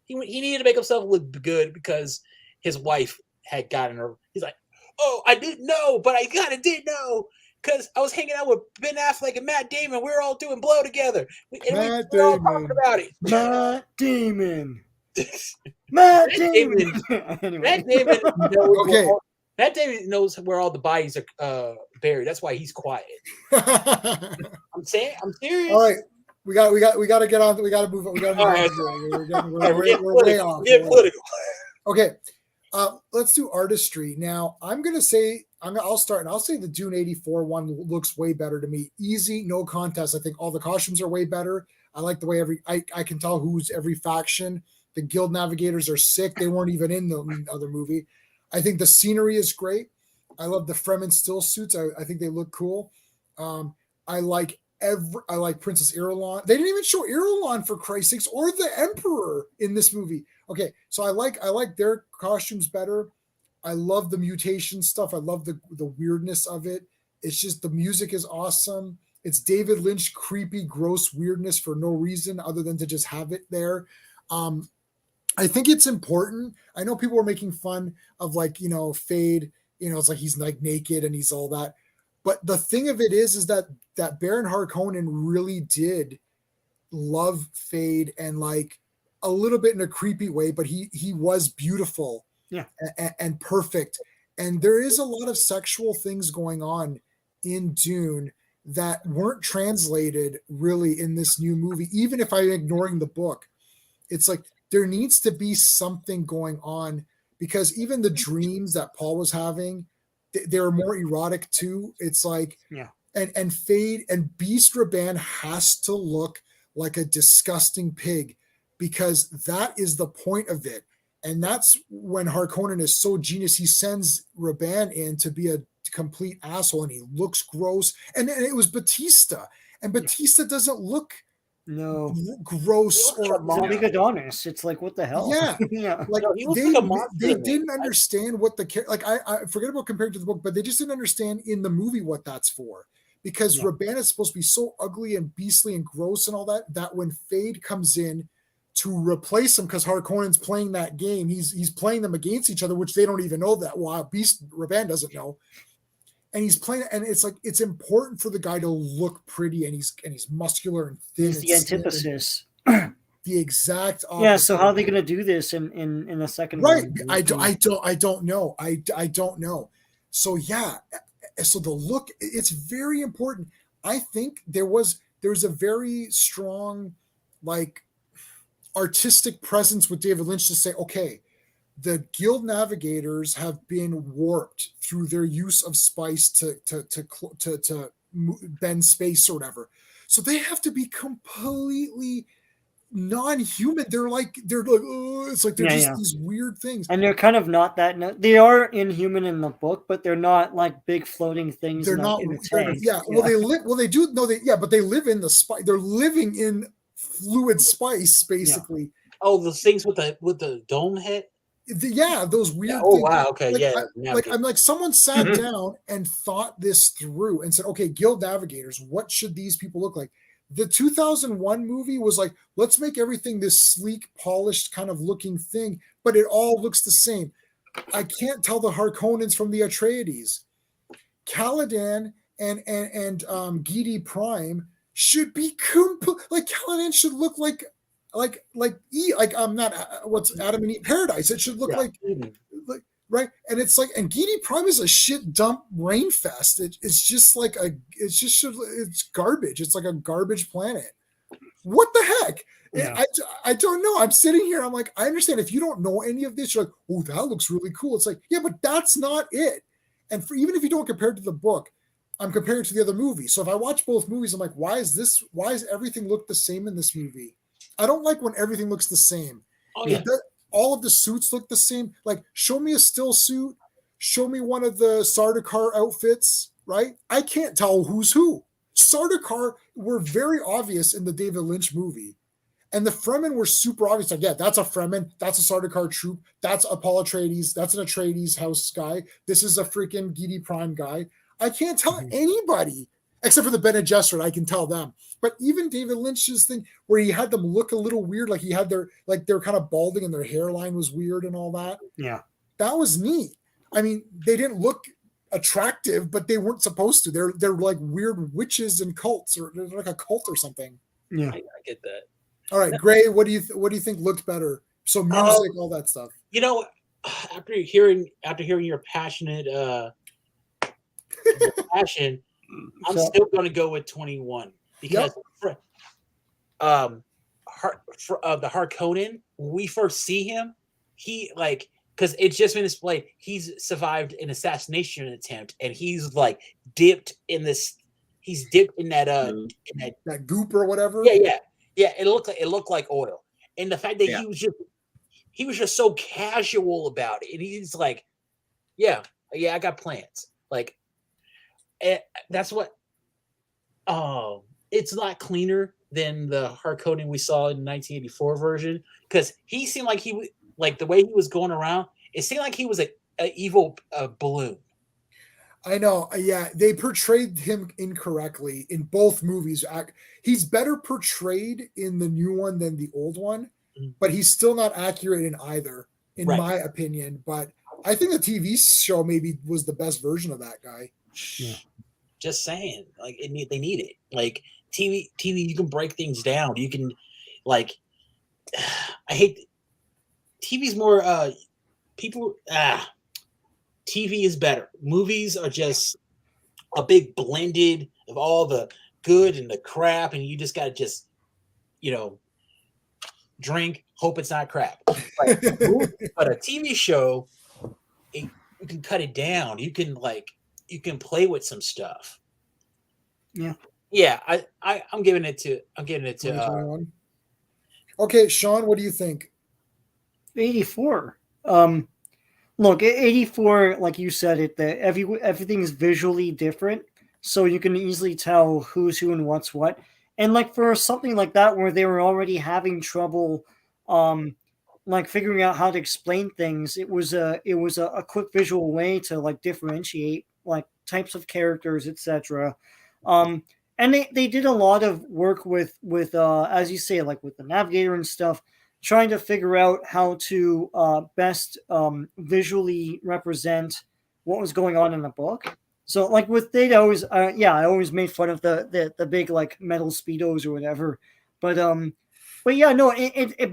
he needed to make himself look good because his wife had gotten her. He's like, oh, I didn't know, but I kind of did know because I was hanging out with Ben Affleck and Matt Damon. We were all doing blow together, and we were all talking about it. Matt Damon. Matt Damon. Matt Damon knows Matt Damon knows where all the bodies are buried. That's why he's quiet. I'm serious. All right, we got to get on. We got to move on. We got to move on. We're way off. Get political. Okay, let's do artistry now. I'm gonna say I'll start, and I'll say the Dune 84 one looks way better to me. Easy, no contest. I think all the costumes are way better. I like the way I can tell who's every faction. The Guild Navigators are sick. They weren't even in the other movie. I think the scenery is great. I love the Fremen still suits. I think they look cool. I like Princess Irulan. They didn't even show Irulan for Christ's sakes, or the Emperor in this movie. Okay, so I like their costumes better. I love the mutation stuff. I love the weirdness of it. It's just the music is awesome. It's David Lynch creepy, gross weirdness for no reason other than to just have it there. I think it's important. I know people were making fun of Fade, it's like he's like naked and he's all that. But the thing of it is that Baron Harkonnen really did love Fade and like a little bit in a creepy way, but he was beautiful and perfect. And there is a lot of sexual things going on in Dune that weren't translated really in this new movie, even if I'm ignoring the book. It's like there needs to be something going on, because even the dreams that Paul was having, they're more erotic too. It's like, and Fade and Beast Raban has to look like a disgusting pig, because that is the point of it. And that's when Harkonnen is so genius. He sends Raban in to be a complete asshole, and he looks gross. And it was Batista, and Batista doesn't look gross or big Adonis. It's like, what the hell? Yeah. Like they didn't understand what I forget about comparing to the book, but they just didn't understand in the movie what that's for, because Raban is supposed to be so ugly and beastly and gross and all that when Fade comes in to replace him, because Harkonnen's playing that game, he's playing them against each other, which they don't even know that. Wow, Raban doesn't know. And he's playing, and it's like it's important for the guy to look pretty, and he's muscular and thin. He's the antithesis. The exact opposite. Yeah. So how are they going to do this in the second? Right. I don't know. I don't know. So so the look, it's very important. I think there's a very strong artistic presence with David Lynch to say, okay, the Guild Navigators have been warped through their use of spice to bend space or whatever. So they have to be completely non-human. They're like, oh, it's like they're just these weird things. And they're kind of not that. They are inhuman in the book, but they're not like big floating things. They're not. Well, they live. Well, they do. No, but they live in the spice. They're living in fluid spice, basically. Yeah. Oh, the things with the dome head. Those weird things. Wow, okay, I'm like, someone sat down and thought this through and said, okay, Guild Navigators, what should these people look like? The 2001 movie was like, let's make everything this sleek, polished kind of looking thing, but it all looks the same. I can't tell the Harkonnens from the Atreides. Caladan and Gidi Prime should be like Caladan should look like I'm not what's Adam and Eve Paradise. It should look like right? And it's like, and Gidi Prime is a shit dump rain fest. It's just like it's garbage. It's like a garbage planet. What the heck? Yeah. I don't know. I'm sitting here. I'm like, I understand if you don't know any of this, you're like, oh, that looks really cool. It's like, yeah, but that's not it. And even if you don't compare it to the book, I'm comparing it to the other movie. So if I watch both movies, I'm like, why is everything look the same in this movie? I don't like when everything looks the same. Oh yeah. All of the suits look the same. Like, show me a still suit. Show me one of the Sardaukar outfits, right? I can't tell who's who. Sardaukar were very obvious in the David Lynch movie. And the Fremen were super obvious. Like, yeah, that's a Fremen. That's a Sardaukar troop. That's a Paul Atreides. That's an Atreides house guy. This is a freaking Gidi Prime guy. I can't tell anybody except for the Bene Gesserit. I can tell them. But even David Lynch's thing where he had them look a little weird, like he had they're kind of balding and their hairline was weird and all that. Yeah. That was neat. I mean, they didn't look attractive, but they weren't supposed to. They're like weird witches and cults, or they're like a cult or something. Yeah. I get that. All right, Gray, what do you think looked better? So music, all that stuff. You know, after hearing your passionate passion, I'm still going to go with 21 because the Harkonnen, when we first see him, he like, because it's just been displayed, he's survived an assassination attempt, and he's dipped in that goop or whatever. Yeah. It looked like oil, and the fact that he was just so casual about it, and he's like, yeah, I got plans. Like, that's what. It's a lot cleaner than the Harkonnen we saw in the 1984 version, because he seemed like the way he was going around, it seemed like he was an evil balloon. I know. Yeah, they portrayed him incorrectly in both movies. He's better portrayed in the new one than the old one, but he's still not accurate in either, in my opinion. But I think the TV show maybe was the best version of that guy. Yeah. Just saying, they need it. Like TV, you can break things down. You can, I hate TV's more. TV is better. Movies are just a big blended of all the good and the crap, and you just got to just, drink, hope it's not crap. But a TV show, you can cut it down. You can play with some stuff. Yeah. I'm giving it to. Okay, Sean, what do you think? 84. Look, 84, like you said, everything's visually different, so you can easily tell who's who and what's what. And for something like that, where they were already having trouble, figuring out how to explain things, it was a quick visual way to differentiate types of characters, etc. And they did a lot of work with as you say, with the navigator and stuff, trying to figure out how to best visually represent what was going on in the book. So with Data, I always made fun of the big metal speedos or whatever, but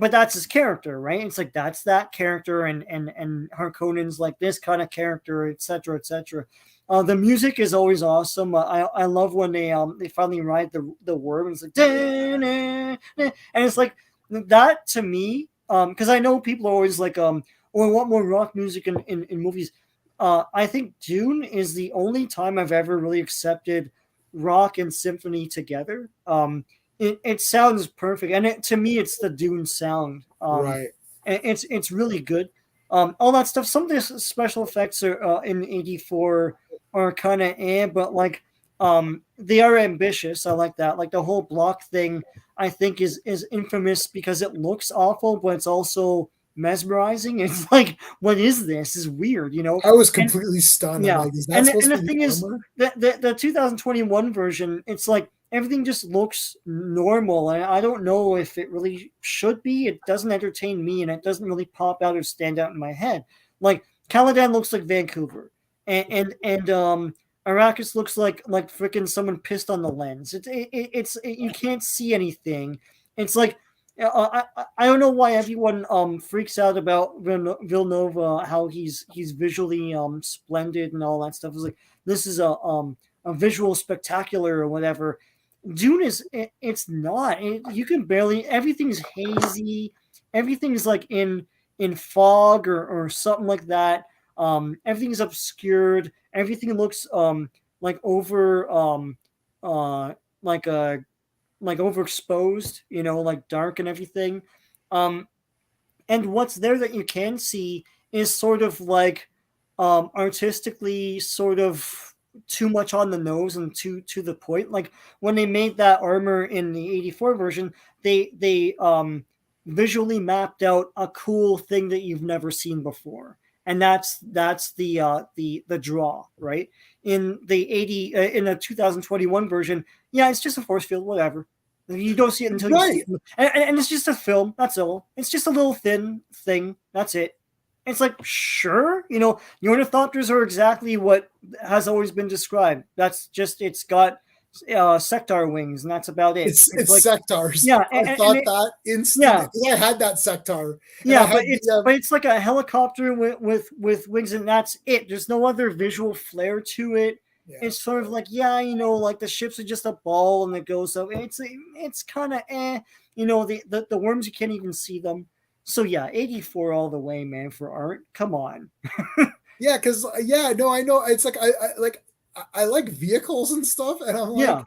but that's his character, right? It's that's that character, and Harkonnen's this kind of character, etc., etc. The music is always awesome. I love when they finally ride the worm, and it's and it's that to me, because I know people are always I want more rock music in movies. I think Dune is the only time I've ever really accepted rock and symphony together. It sounds perfect, and to me, it's the Dune sound. Right. It's really good. All that stuff. Some of the special effects are in '84 are kind of but they are ambitious. I like that. The whole block thing, I think is infamous because it looks awful, but it's also mesmerizing. It's what is this? It's weird, I was completely stunned. Yeah. Is that and the thing is, the 2021 version, it's everything just looks normal, and I don't know if it really should be. It doesn't entertain me, and it doesn't really pop out or stand out in my head. Caladan looks like Vancouver, and Arrakis looks like freaking someone pissed on the lens. It's you can't see anything. It's I don't know why everyone freaks out about Villanova, how he's visually splendid and all that stuff. It's like this is a visual spectacular or whatever. Dune it's not. You can barely, everything's hazy, everything's like in fog or something like that. Everything's obscured. Everything looks like over like a like overexposed, like dark and everything. And what's there that you can see is sort of like artistically sort of too much on the nose and too to the point. Like when they made that armor in the 84 version, they visually mapped out a cool thing that you've never seen before. And that's the draw, right? In the 2021 version, yeah, it's just a force field, whatever. You don't see it until you see it. And it's just a film, that's all. It's just a little thin thing, that's it. It's like, sure, ornithopters are exactly what has always been described. That's just, it's got sectar wings, and that's about it. It's like sectars. Yeah, I thought that instantly. Yeah, I had that sectar. Yeah, but it's like a helicopter with wings, and that's it. There's no other visual flair to it. Yeah. It's sort of like, like the ships are just a ball and it goes up. It's kind of the worms, you can't even see them. So yeah, 84 all the way, man, for art. Come on. Yeah, because I know. It's like I like vehicles and stuff, and I'm like,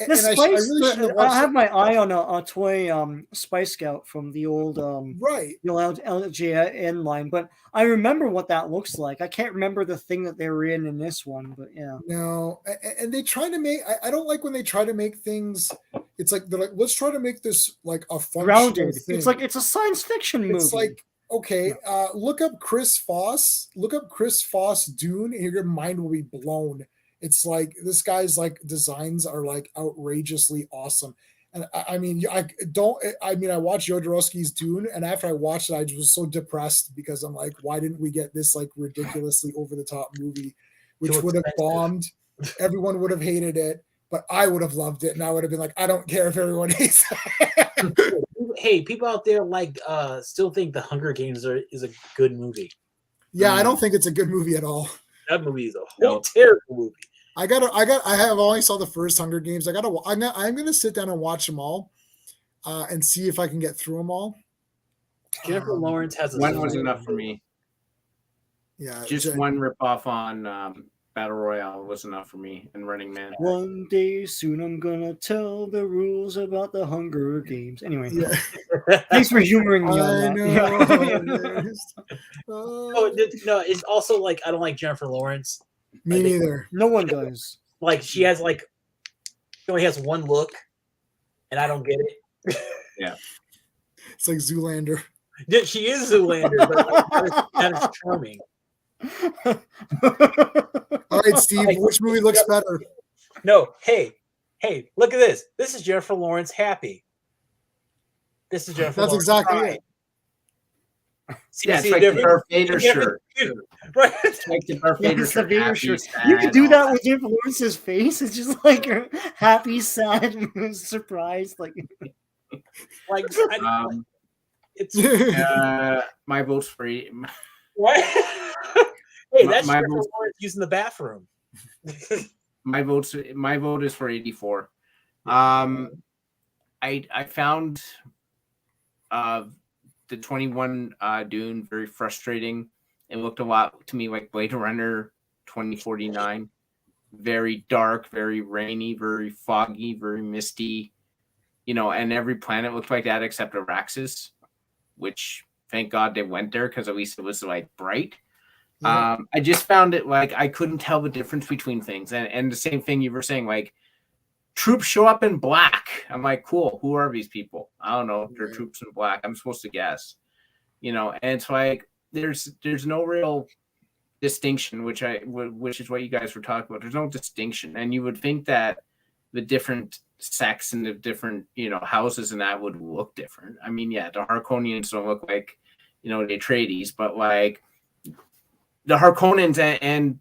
the Spice. I have my eye on a toy Spice Scout from the old LJN line, but I remember what that looks like. I can't remember the thing that they were in this one, but yeah. No, and they try to make. I don't like when they try to make things. It's like they're like, let's try to make this like a functional thing. It's like it's a science fiction movie. It's like, okay, look up Chris Foss. Look up Chris Foss Dune, and your mind will be blown. It's like this guy's like designs are like outrageously awesome. And I watched Jodorowsky's Dune, and after I watched it, I was so depressed because I'm like, why didn't we get this like ridiculously over the top movie, which would have bombed? Everyone would have hated it, but I would have loved it, and I would have been like, I don't care if everyone hates it. Hey, people out there still think The Hunger Games is a good movie. Yeah, I don't think it's a good movie at all. That movie is a terrible movie. I have only saw the first Hunger Games. I'm gonna sit down and watch them all, and see if I can get through them all. Jennifer Lawrence has one was enough for me. Yeah, just one ripoff on Battle Royale was enough for me, and Running Man. One day soon I'm gonna tell the rules about the Hunger Games. Anyway, thanks for humoring me on that. No, it's also like I don't like Jennifer Lawrence. Me neither. No one does. Like she only has one look, and I don't get it. Yeah, it's like Zoolander. Yeah, she is Zoolander, but that is charming. All right, Steve, which movie looks better? No, hey, look at this. This is Jennifer Lawrence happy. This is Jennifer That's Lawrence exactly crying. it. Yeah, it's like the Darth Vader shirt. Right. It's like the Darth Vader shirt. Vader shirt. You can do that with Jennifer Lawrence's face. It's just like a happy, sad, surprised. It's my vote's for what? Hey, that's Jennifer Lawrence using the bathroom. my vote is for 84. I found the 21 Dune very frustrating. It looked a lot to me like Blade Runner 2049. Very dark, very rainy, very foggy, very misty. And every planet looked like that except Araxis, which thank God they went there because at least it was like bright. Yeah. I just found it like I couldn't tell the difference between things. And the same thing you were saying, like troops show up in black. I'm like, cool. Who are these people? I don't know. They're troops in black. I'm supposed to guess. And it's like there's no real distinction, which is what you guys were talking about. There's no distinction, and you would think that the different sects and the different houses and that would look different. I mean, yeah, the Harkonnens don't look like the Atreides, but like the Harkonnens and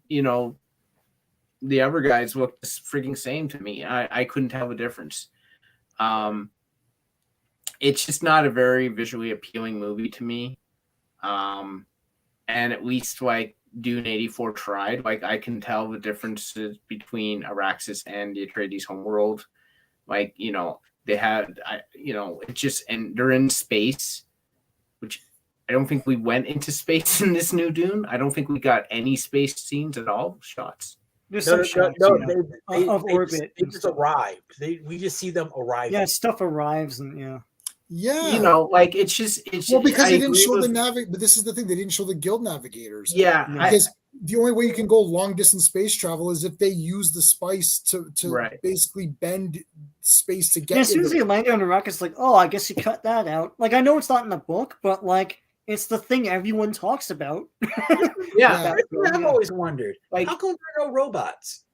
the other guys look the freaking same to me. I couldn't tell the difference. it's just not a very visually appealing movie to me. And at least like Dune 84 tried. Like I can tell the differences between Araxis and the Atreides homeworld. Like, they had, it just, and they're in space, which I don't think we went into space in this new Dune. I don't think we got any space scenes at all, shots. There's some shots of orbit. They just arrive. We just see them arrive. Yeah, stuff arrives and yeah. Like it's because they didn't show but this is the thing, they didn't show the guild navigators. Because the only way you can go long distance space travel is if they use the spice to basically bend space to get. As soon as they land on the rocket, it's like, oh, I guess you cut that out. Like I know it's not in the book, but like it's the thing everyone talks about. I've always wondered, like, how come there are no robots?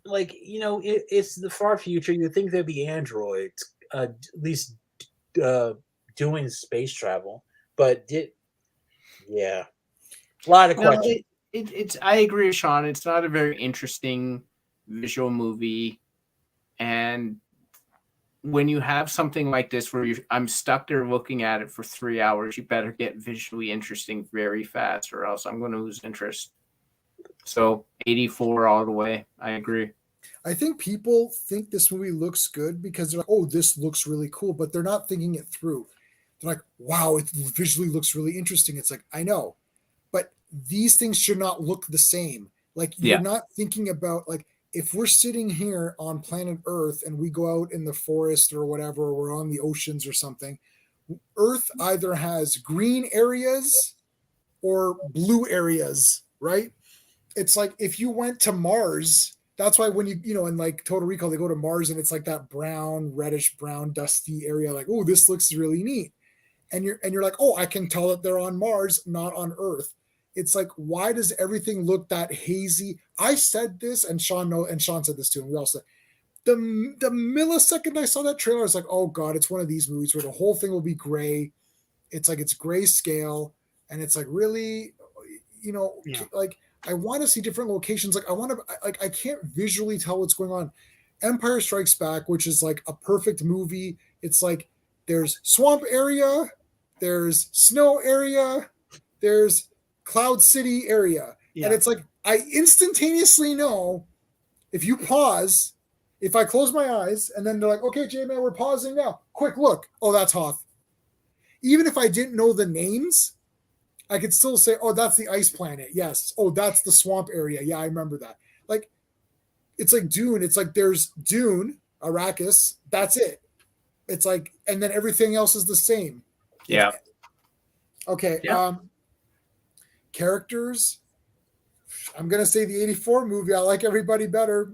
Like, it's the far future. You think there'd be androids, at least doing space travel, but a lot of questions. It's I agree with Sean. It's not a very interesting visual movie, and when you have something like this where I'm stuck there looking at it for 3 hours, you better get visually interesting very fast, or else I'm going to lose interest. So 84 all the way. I agree. I think people think this movie looks good because they're like, oh, this looks really cool, but they're not thinking it through. They're like, wow, it visually looks really interesting. It's like, I know, but these things should not look the same. Like, you're not thinking about, like, if we're sitting here on planet Earth and we go out in the forest or whatever, or we're on the oceans or something, Earth either has green areas or blue areas, right? It's like if you went to Mars, that's why when in like Total Recall, they go to Mars and it's like that brown, reddish brown, dusty area. Like, oh, this looks really neat. And you're like, oh, I can tell that they're on Mars, not on Earth. It's like, why does everything look that hazy? I said this, and Sean said this too, and we all said, the millisecond I saw that trailer, I was like, oh God, it's one of these movies where the whole thing will be gray. It's like, it's grayscale, and it's like, really, like, I want to see different locations. Like, I can't visually tell what's going on. Empire Strikes Back, which is like a perfect movie. It's like, there's swamp area, there's snow area, there's Cloud City area. And it's like, I instantaneously know if you pause, if I close my eyes and then they're like, okay, J-Man, we're pausing now. Quick look. Oh, that's Hoth. Even if I didn't know the names, I could still say, oh, that's the ice planet. Yes. Oh, that's the swamp area. Yeah, I remember that. Like, it's like Dune. It's like there's Dune, Arrakis. That's it. It's like, and then everything else is the same. Yeah. Okay. Yeah. Characters. I'm gonna say the 84 movie. I like everybody better.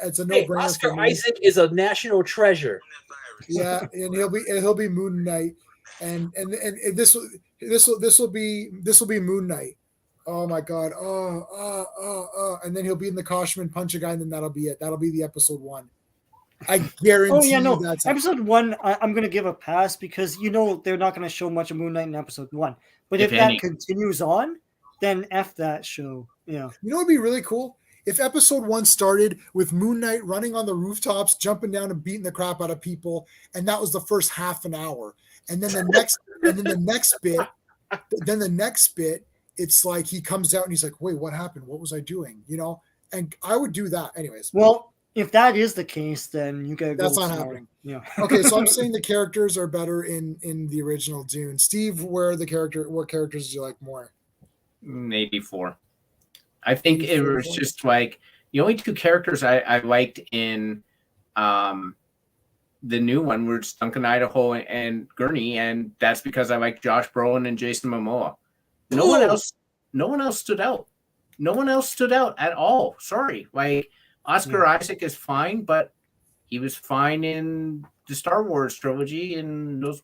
It's a no-brainer. Oscar Isaac is a national treasure. Yeah, and he'll be Moon Knight, and this will be Moon Knight. Oh my God. And then he'll be in the costume and punch a guy, and then that'll be it. That'll be the episode 1. I guarantee. That's episode 1. I'm gonna give a pass because they're not gonna show much of Moon Knight in episode 1. But if that continues on, then F that show. Yeah. It'd be really cool if episode 1 started with Moon Knight running on the rooftops, jumping down and beating the crap out of people, and that was the first half an hour. And then the next bit, it's like he comes out and he's like, wait, what happened? What was I doing? And I would do that anyways. Well, if that is the case, then you gotta go. That's not happening. Yeah. Okay, so I'm saying the characters are better in the original Dune. Steve, what characters do you like more? 84. I think it was just like the only 2 characters I liked in the new one were Duncan Idaho and Gurney, and that's because I like Josh Brolin and Jason Momoa. No one else stood out. No one else stood out at all. Sorry. Like, Oscar Isaac is fine, but he was fine in the Star Wars trilogy and those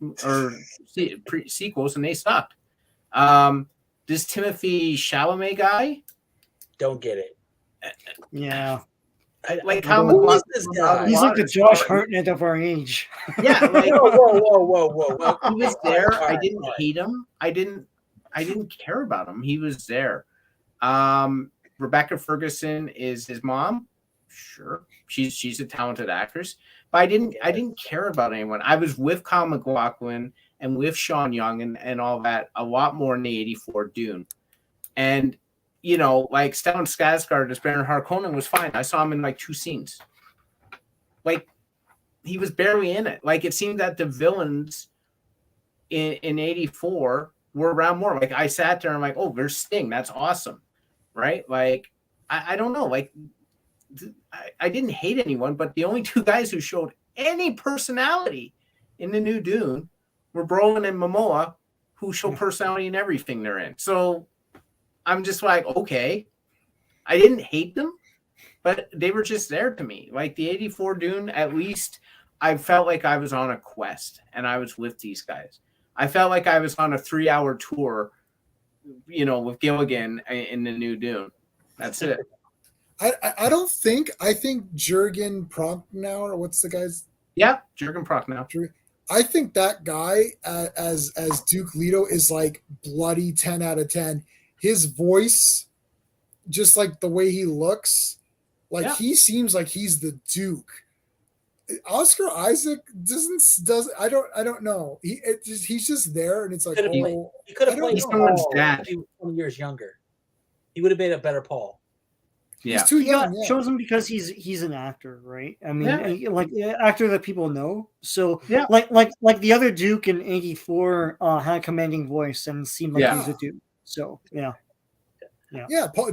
sequels, and they sucked. This Timothy Chalamet guy, don't get it. Yeah, who is this guy? He's like the Josh Hartnett of our age. Yeah, like, whoa. He was there. I didn't hate him. I didn't care about him. He was there. Rebecca Ferguson is his mom. Sure, she's a talented actress. but I didn't care about anyone. I was with Kyle MacLachlan and with Sean Young and all that a lot more in the 84 Dune. And, like Stellan Skarsgård as Baron Harkonnen was fine. I saw him in like 2 scenes. Like, he was barely in it. Like, it seemed that the villains in 84 were around more. Like, I sat there and I'm like, oh, there's Sting. That's awesome. Right? Like, I don't know. Like, I didn't hate anyone, but the only 2 guys who showed any personality in the new Dune were Brolin and Momoa, who show personality in everything they're in. So I'm just like, okay. I didn't hate them, but they were just there to me. Like the 84 Dune, at least I felt like I was on a quest and I was with these guys. I felt like I was on a 3-hour tour, with Gilligan in the new Dune. That's it. I think Jurgen Prochnow, or what's the guy's? Yeah, Jurgen Prochnow. I think that guy as Duke Leto is like bloody 10 out of 10. His voice, just like the way he looks, like he seems like he's the Duke. Oscar Isaac I don't know. He's just there, and it's like he could have played someone's Paul dad. 20 years younger. He would have made a better Paul. Yeah, he's too young. Got chosen because he's an actor, right? I mean, like actor that people know. So like the other Duke in 84 had a commanding voice and seemed like he was a Duke. So yeah.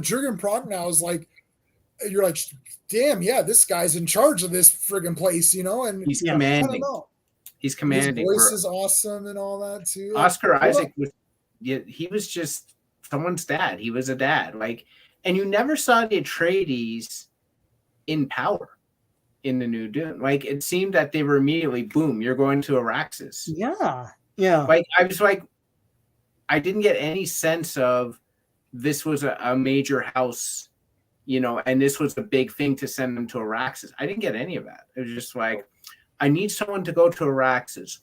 Jurgen Prochnow is like, you're like, damn, this guy's in charge of this friggin' place, and he's commanding. I don't know. He's commanding. His voice is awesome and all that too. Oscar Isaac he was just someone's dad. He was a dad, like. And you never saw the Atreides in power in the new Dune. Like, it seemed that they were immediately, boom, you're going to Araxes. Yeah. Like, I was like, I didn't get any sense of this was a major house, and this was a big thing to send them to Araxes. I didn't get any of that. It was just like, I need someone to go to Araxes.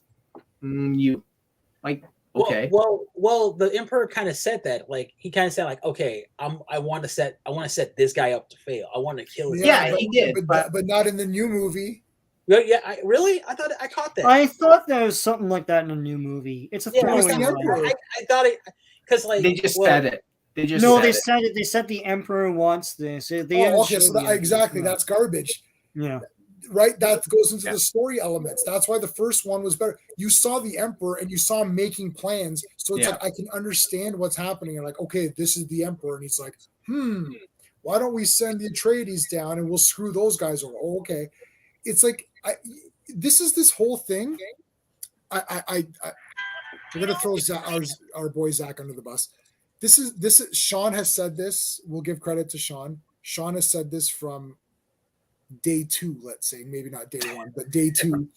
Okay. Well, the Emperor kind of said that. Like, he kind of said, like, okay, I want to set this guy up to fail. I want to kill him. Yeah, he did, but not in the new movie. Yeah, I thought I caught that. I thought there was something like that in a new movie. It's a throwaway line. I thought it because like they just said it. They said it. They said the Emperor wants this. Exactly. That's garbage. Yeah. Right, that goes into the story elements. That's why the first one was better. You saw the Emperor and you saw him making plans, so it's like I can understand what's happening. And like, okay, this is the Emperor, and he's like, why don't we send the Atreides down and we'll screw those guys over? Oh, okay, it's like this whole thing. We're gonna throw our boy Zach under the bus. This is Sean has said this. We'll give credit to Sean. Sean has said this from day 2, let's say, maybe not day 1, but day 2.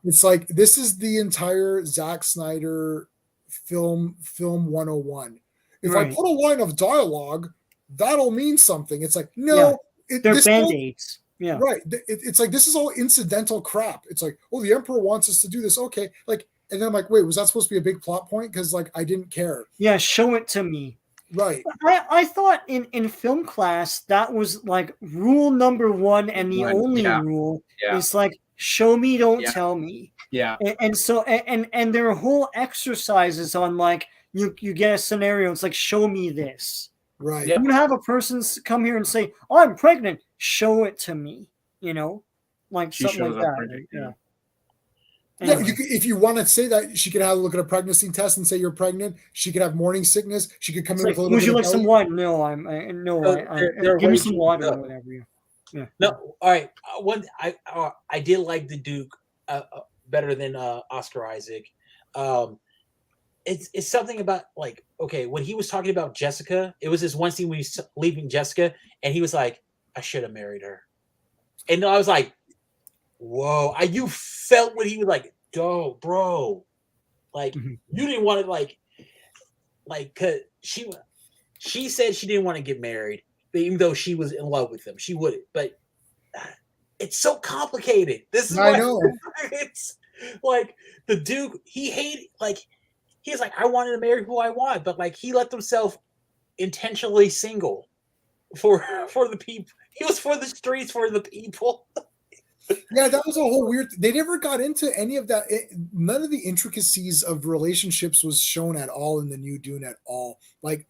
It's like, this is the entire Zack Snyder film 101. If I put a line of dialogue, that'll mean something. It's like, no, they're band-aids. Yeah, right. It's like, this is all incidental crap. It's like, oh, the Emperor wants us to do this. Okay, like, and then I'm like, wait, was that supposed to be a big plot point? Because like, I didn't care. Yeah, show it to me. Right. I thought in film class that was like rule number 1 and the only rule is like, show me, don't tell me. Yeah. And so and there are whole exercises on like you get a scenario. It's like, show me this. Right. I'm gonna have a person come here and say, "Oh, I'm pregnant." Show it to me. Like She something like that. Pregnant, yeah. Yeah, if you want to say that, she could have a look at a pregnancy test and say you're pregnant. She could have morning sickness. She could come in with a little. Would you like some belly. wine? No, give me some water or whatever. Yeah. No, all right. I did like the Duke better than Oscar Isaac. It's something about like, okay, when he was talking about Jessica, it was this one scene when he's leaving Jessica, and he was like, "I should have married her," and I was like, whoa, you felt what he was like, bro. Like, you didn't want to like, cause she said she didn't want to get married, but even though she was in love with him, she wouldn't. But it's so complicated. This is I know. It's like the Duke, he's like, I wanted to marry who I want, but like he left himself intentionally single for the people. He was for the streets, for the people. Yeah, that was a whole weird. They never got into any of that. None of the intricacies of relationships was shown at all in the new Dune at all. Like,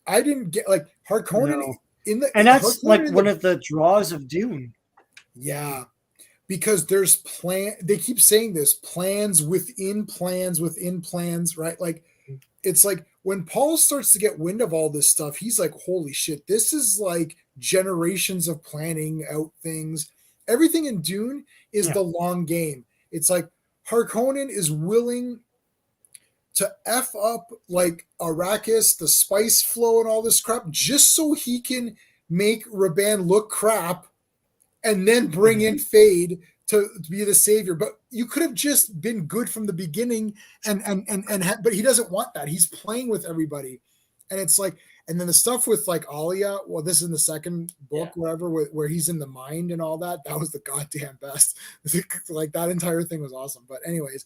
I didn't get like Harkonnen No. in the, And that's Harkonnen like in one of the draws of Dune. Yeah, because there's they keep saying this plans within plans within plans, right? Like, it's like when Paul starts to get wind of all this stuff, he's like, holy shit, this is like generations of planning out things. Everything in Dune is the long game. It's like Harkonnen is willing to F up like Arrakis, the spice flow and all this crap, just so he can make Raban look crap and then bring in Fade to be the savior. But you could have just been good from the beginning but he doesn't want that. He's playing with everybody. And it's like, and then the stuff with like Alia, well, this is in the second book, whatever, where he's in the mind and all that. That was the goddamn best. Like that entire thing was awesome. But anyways,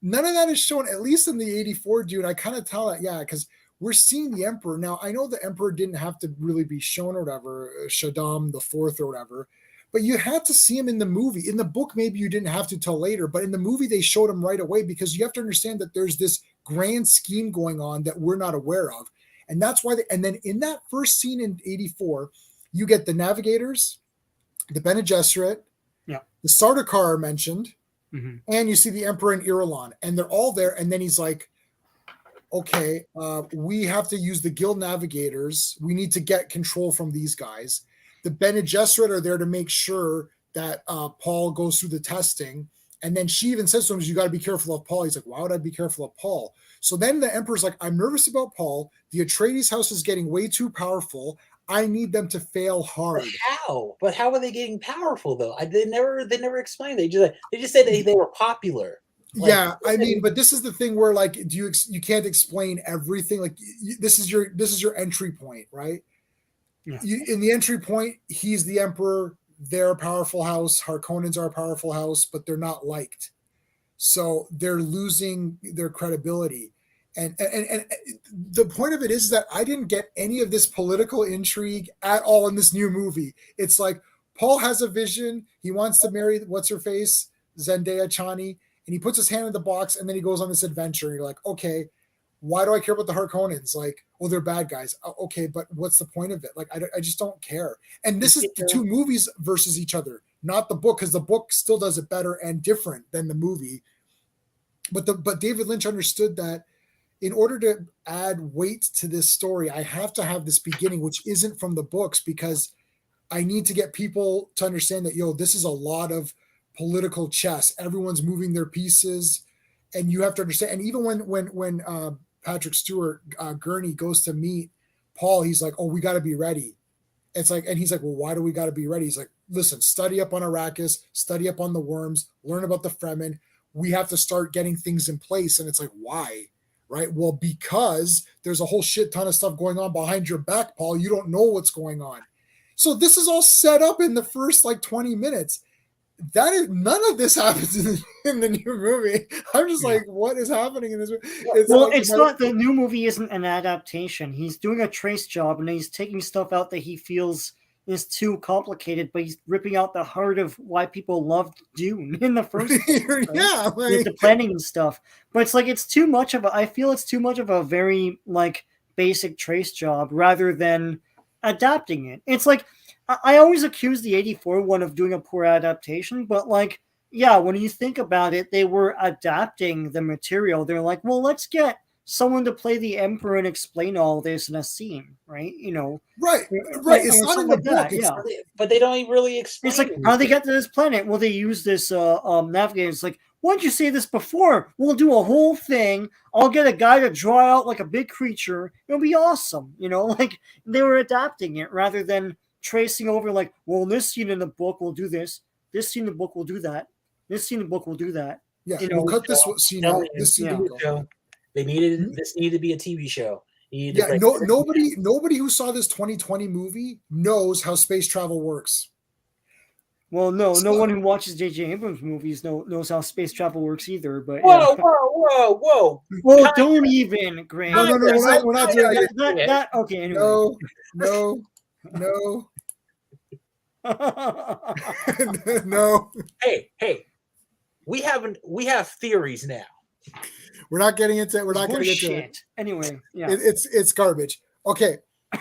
none of that is shown, at least in the 84 Dune. I kind of tell that, because we're seeing the Emperor. Now, I know the Emperor didn't have to really be shown or whatever, Shaddam the Fourth or whatever, but you had to see him in the movie. In the book, maybe you didn't have to till later, but in the movie, they showed him right away because you have to understand that there's this grand scheme going on that we're not aware of. And that's why, and then in that first scene in 84, you get the Navigators, the Bene Gesserit, the Sardaukar are mentioned, and you see the Emperor and Irulan, and they're all there. And then he's like, okay, we have to use the Guild Navigators. We need to get control from these guys. The Bene Gesserit are there to make sure that Paul goes through the testing. And then she even says to him, you got to be careful of Paul. He's like, why would I be careful of Paul? So then the Emperor's like, I'm nervous about Paul. The Atreides house is getting way too powerful. I need them to fail hard. But how are they getting powerful though? They never explained. They just said they were popular. Like, I mean, but this is the thing where like, you can't explain everything. Like this is your entry point, right? Yeah. In the entry point, he's the Emperor. They're a powerful house. Harkonnens are a powerful house, but they're not liked. So they're losing their credibility. And the point of it is that I didn't get any of this political intrigue at all in this new movie. It's like Paul has a vision. He wants to marry what's-her-face, Zendaya Chani, and he puts his hand in the box, and then he goes on this adventure. And you're like, okay, why do I care about the Harkonnens? Like, oh, they're bad guys. Okay, but what's the point of it? Like, I just don't care. And this is the two movies versus each other, not the book, because the book still does it better and different than the movie. But David Lynch understood that in order to add weight to this story, I have to have this beginning, which isn't from the books, because I need to get people to understand that, this is a lot of political chess. Everyone's moving their pieces, and you have to understand. And even when Patrick Stewart, Gurney, goes to meet Paul, he's like, oh, we got to be ready. It's like, and he's like, well, why do we got to be ready? He's like, listen, study up on Arrakis, study up on the worms, learn about the Fremen. We have to start getting things in place. And it's like, why? Right? Well, because there's a whole shit ton of stuff going on behind your back, Paul. You don't know what's going on. So this is all set up in the first 20 minutes. None of this happens in the new movie. I'm just like, what is happening in this movie? It's not, the new movie isn't an adaptation. He's doing a trace job, and he's taking stuff out that he feels is too complicated, but he's ripping out the heart of why people loved Dune in the first place, right? Yeah, with the planning and stuff. But it's like, I feel it's too much of a very basic trace job rather than adapting it. It's like, I always accuse the 84 one of doing a poor adaptation, but when you think about it, they were adapting the material. They're like, well, let's get someone to play the Emperor and explain all this in a scene, right? Right. It's not in the book. But they don't really explain. It's like, how they get to this planet? Well, they use this navigator. It's like, why didn't you say this before? We'll do a whole thing. I'll get a guy to draw out like a big creature. It'll be awesome. They were adapting it rather than tracing over this scene in the book will do this. This scene in the book will do that. This scene in the book will do that. Yeah, we'll cut this scene out. This scene They needed this needed to be a TV show. Nobody who saw this 2020 movie knows how space travel works. Well, no one who watches J.J. Abrams movies knows how space travel works either. But whoa! Well, don't even, Grant. No, we're not doing that. Okay, anyway. No. No, Hey, we have theories now. we're not getting into. We're not It's going to get to it. bullshit. Anyway, yeah. It's garbage. Okay,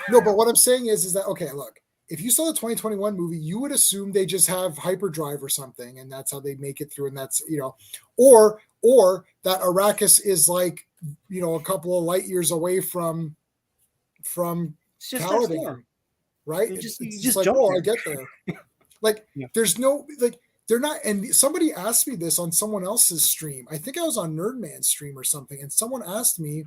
no, but what I'm saying is that okay, look, if you saw the 2021 movie, you would assume they just have hyperdrive or something, and that's how they make it through, and that's or that Arrakis is like a couple of light years away from It's just next Caladan, door. right? You It's just just like, jump oh, there. I get there. Like, Yeah. there's no like. They're not, and somebody asked me this on someone else's stream. I think I was on Nerdman's stream or something, and someone asked me,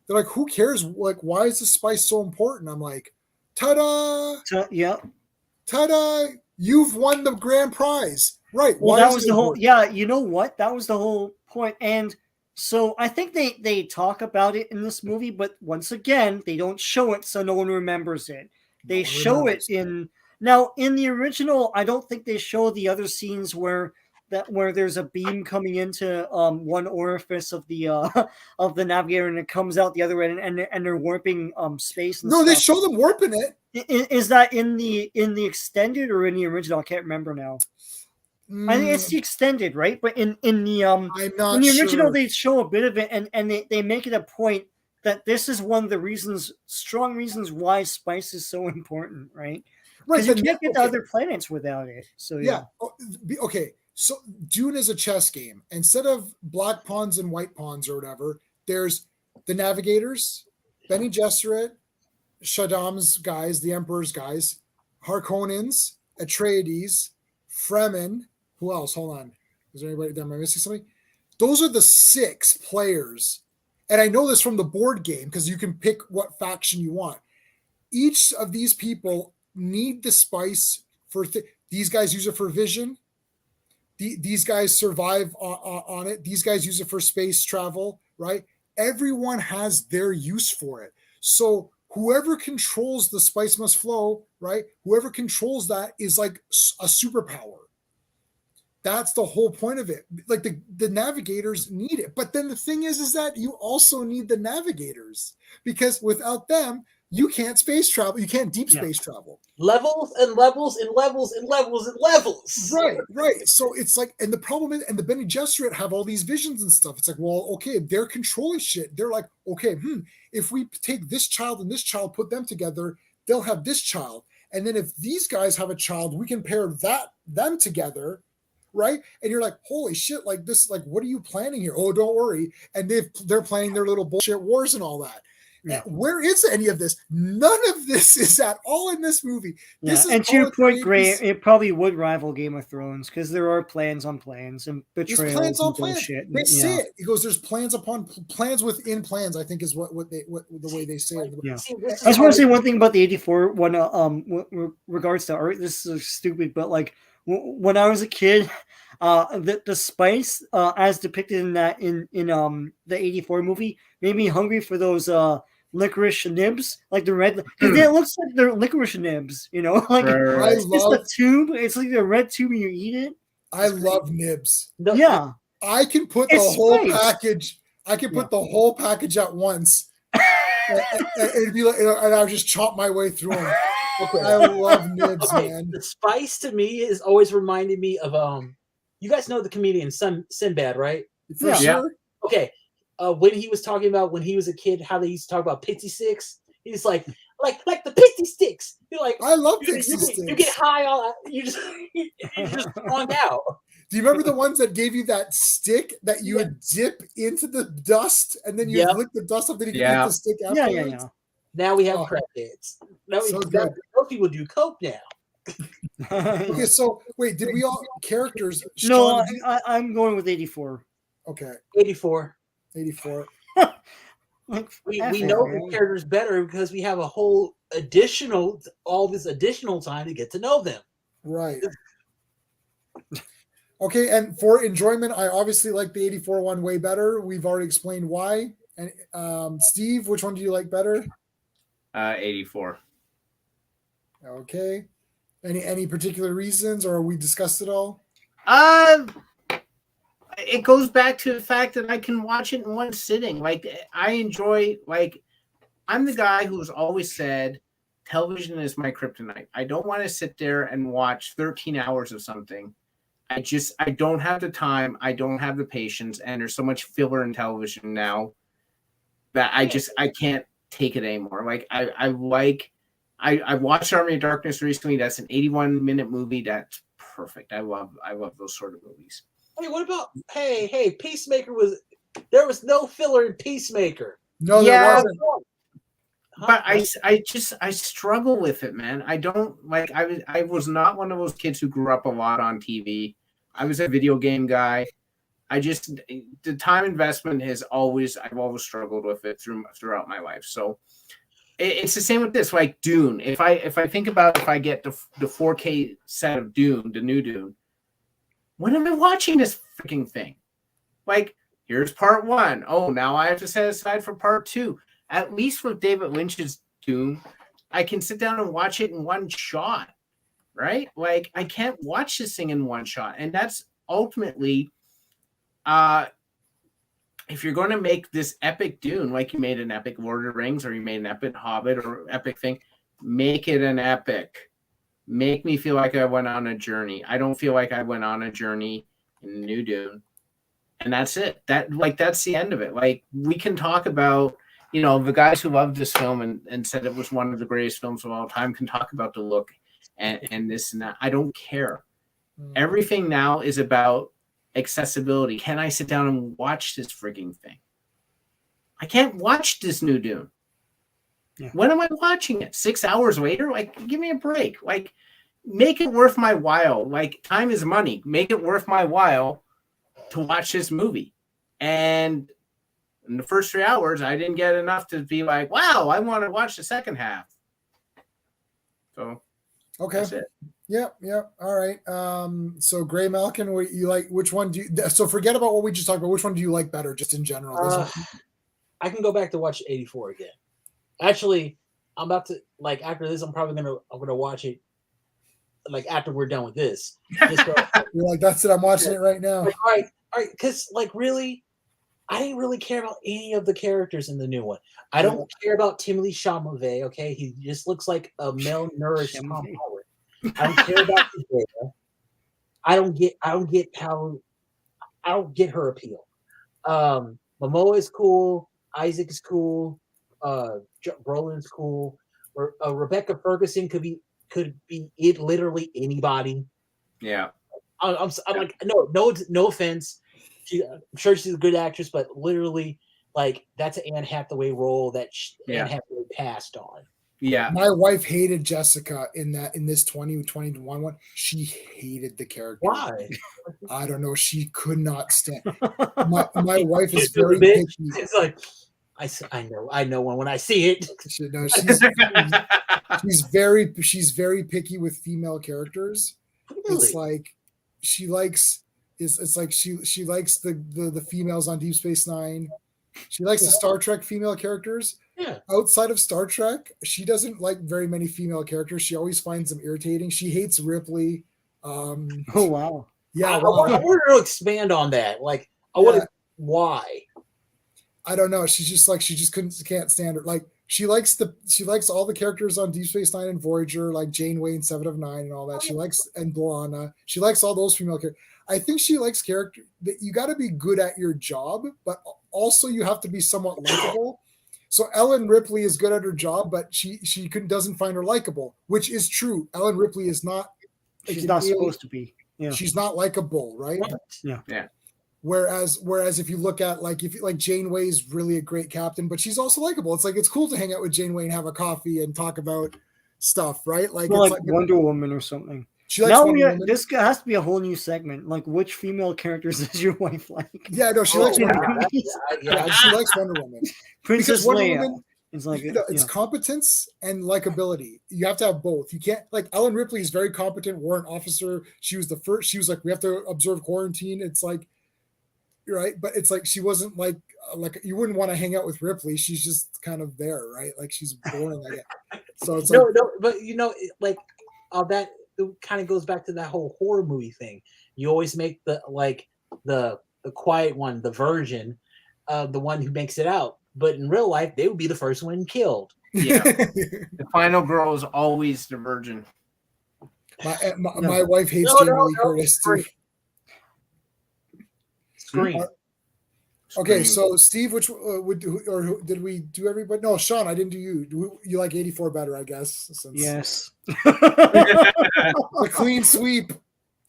they're like, "Who cares? Like, why is the spice so important?" I'm like, "Ta-da! Yeah. Ta-da! You've won the grand prize, right?" Well, Why that is was it the whole. important? Yeah, you know what? That was the whole point. And so I think they talk about it in this movie, but once again, they don't show it, so no one remembers it. They one show remembers. it in the original. I don't think they show the other scenes where there's a beam coming into one orifice of the of the navigator and it comes out the other end and they're warping space and No, they stuff. show them warping it. Is that in the extended or in the original? I can't remember now. I think it's the extended, right? But in the I'm not in the original, sure. they show a bit of it, and they make it a point that this is one of the strong reasons why spice is so important, right? Right, Because you but can't get to okay. other planets without it. So Yeah. Okay. So Dune is a chess game. Instead of black pawns and white pawns or whatever, there's the navigators, Bene Gesserit, Shaddam's guys, the Emperor's guys, Harkonnens, Atreides, Fremen. Who else? Hold on. Is there anybody? Am I missing something? Those are the 6 players. And I know this from the board game because you can pick what faction you want. Each of these people need the spice for these guys use it for vision. These guys survive on it. These guys use it for space travel, right? Everyone has their use for it. So whoever controls the spice must flow, right? Whoever controls that is like a superpower. That's the whole point of it. Like the navigators need it. But then the thing is that you also need the navigators because without them, you can't space travel. You can't deep space travel. Levels and levels and levels and levels and levels. Right. So it's like, and the problem is, and the Bene Gesserit have all these visions and stuff. It's like, well, okay, they're controlling shit. They're like, okay, if we take this child and this child, put them together, they'll have this child. And then if these guys have a child, we can pair them together. Right. And you're like, holy shit, like this, like, what are you planning here? Oh, don't worry. And they're playing their little bullshit wars and all that. Yeah. Where is any of this? None of this is at all in this movie. This is and to your point, Gray, it probably would rival Game of Thrones because there are plans on plans and betrayals plans on and plans. bullshit. They say it. It goes, there's plans upon plans within plans, I think is what the way they say it. Yeah. I just want to say one thing about the 84 one, regards to art. This is stupid, but like when I was a kid, the spice as depicted in the 84 movie made me hungry for those licorice nibs, like the red, because it looks like they're licorice nibs, like it's just a tube. It's like the red tube and you eat it. I love nibs. Yeah, I can put the whole package. I can put the whole package at once, and it'd be like, and I'll just chop my way through them. Okay. I love nibs, man. The spice to me is always reminding me of you guys know the comedian Sinbad, right? For sure. Okay. When he was talking about when he was a kid, how they used to talk about pixie sticks. He's like the pixie sticks. You're like, I love pixie sticks. You get high on you just on out. Do you remember the ones that gave you that stick that you would dip into the dust and then you lick the dust up, then you can eat the stick afterwards? Yeah. Now we have crackheads. Those people do coke now. Okay, so wait, did we all characters? No, I'm going with 84. Okay, 84. Like, we know the characters better because we have a whole all this additional time to get to know them. Right. Okay, and for enjoyment, I obviously like the 84 one way better. We've already explained why. And Steve, which one do you like better? 84. Okay. Any particular reasons, or we discussed it all? It goes back to the fact that I can watch it in one sitting. Like I enjoy. Like I'm the guy who's always said television is my kryptonite. I don't want to sit there and watch 13 hours of something. I don't have the time. I don't have the patience. And there's so much filler in television now that I can't take it anymore. Like I watched Army of Darkness recently. That's an 81-minute movie. That's perfect. I love those sort of movies. Hey, what about Peacemaker there was no filler in Peacemaker. No, there wasn't. But I struggle with it, man. I don't like. I was not one of those kids who grew up a lot on TV. I was a video game guy. The time investment I've always struggled with it throughout my life. So it's the same with this. Like Dune. If I think about if I get the 4K set of Dune, the new Dune, when am I watching this freaking thing? Like, here's part 1. Oh, now I have to set aside for part 2. At least with David Lynch's Dune, I can sit down and watch it in one shot, right? Like, I can't watch this thing in one shot. And that's ultimately, if you're going to make this epic Dune, like you made an epic Lord of the Rings or you made an epic Hobbit or epic thing, make it an epic. Make me feel like I went on a journey. I don't feel like I went on a journey in the new Dune. And that's it. That's the end of it. Like, we can talk about, the guys who loved this film and said it was one of the greatest films of all time can talk about the look and this and that. I don't care. Everything now is about accessibility. Can I sit down and watch this frigging thing? I can't watch this new Dune. Yeah. When am I watching it? 6 hours later? Like, give me a break. Like, make it worth my while. Like, time is money. Make it worth my while to watch this movie. And in the first 3 hours, I didn't get enough to be like, wow, I want to watch the second half. So, okay. That's it. Yep. All right. So Greymalkin, you like, which one do you, so forget about what we just talked about. Which one do you like better, just in general? I can go back to watch 84 again. Actually, I'm about to, like, after this, I'm gonna watch it, like, after we're done with this. You're like, that's it. I'm watching it right now. Like, all right. Because, like, really, I didn't really care about any of the characters in the new one. I don't care about Timothée Chalamet. Okay, he just looks like a malnourished Tom Holland. I don't care about Zendaya. I don't get her appeal. Momoa is cool. Isaac is cool. Brolin's cool. Rebecca Ferguson could be it literally anybody. Yeah. I'm like, no offense. I'm sure she's a good actress, but literally, like, that's an Anne Hathaway role that Anne Hathaway passed on. Yeah. My wife hated Jessica in this 2021 one. She hated the character. Why? I don't know. She could not stand. My wife is very picky. It's like, I know when I see it. She's very picky with female characters. Really? It's like she likes the females on Deep Space Nine. She likes the Star Trek female characters. Yeah. Outside of Star Trek, she doesn't like very many female characters. She always finds them irritating. She hates Ripley. Oh wow. Yeah. I want to expand on that. Like, why? I don't know. She's just like, can't stand her. Like, she likes all the characters on Deep Space Nine and Voyager, like Janeway and 7 of 9 and all that. She likes, and B'Elanna. She likes all those female characters. I think she likes character that you got to be good at your job, but also you have to be somewhat likable. So Ellen Ripley is good at her job, but she doesn't find her likable, which is true. Ellen Ripley is not. She's not supposed to be. Yeah. She's not likable, right? Yeah. Yeah. Whereas if you look at Janeway is really a great captain, but she's also likable. It's like, it's cool to hang out with Janeway and have a coffee and talk about stuff, right? Like, well, it's like Wonder Woman or something. She likes Wonder Woman. This has to be a whole new segment. Like, which female characters does your wife like? Yeah, no, she likes Wonder Woman. Yeah, she likes Wonder Woman. Princess Leia. It's like it's competence and likability. You have to have both. You can't, like, Ellen Ripley is very competent warrant officer. She was the first. She was like, we have to observe quarantine. It's like, you're right, but it's like she wasn't like you wouldn't want to hang out with Ripley. She's just kind of there, right? Like, she's boring. I guess. So it's but like all that. It kind of goes back to that whole horror movie thing. You always make the quiet one, the virgin, the one who makes it out. But in real life, they would be the first one killed. Yeah. The final girl is always the virgin. My wife hates No, Jamie no, Lee no, Curtis too. Scream. Okay, Scream. so Steve, which did we do everybody? No, Sean, I didn't do you. You like 84 better, I guess. Since Yes. the clean sweep.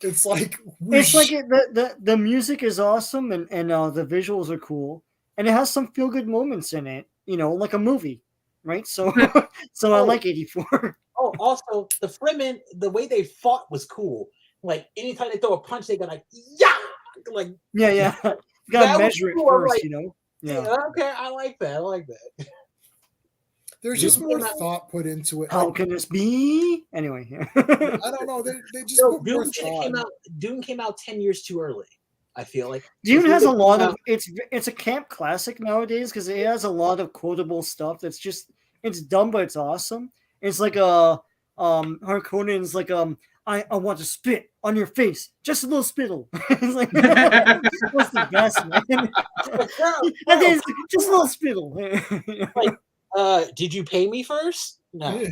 It's like It's like the music is awesome and the visuals are cool and it has some feel good moments in it. You know, like a movie, right? So I like 84. Oh, also the Fremen, the way they fought was cool. Like anytime they throw a punch, they go like yeah, like Yeah. You gotta that was measure it cool. I'm first, like, you know. yeah, okay, I like that. there's just more thought put into it. How can this be? Anyway, yeah. I don't know. They just put more thought. Dune came out 10 years too early. I feel like Dune has a lot of it's a camp classic nowadays because it has a lot of quotable stuff that's just it's dumb but it's awesome. It's like Harkonnen's like I want to spit on your face, just a little spittle. It's like that's the best, man. And then it's like, just a little spittle. like, did you pay me first? No.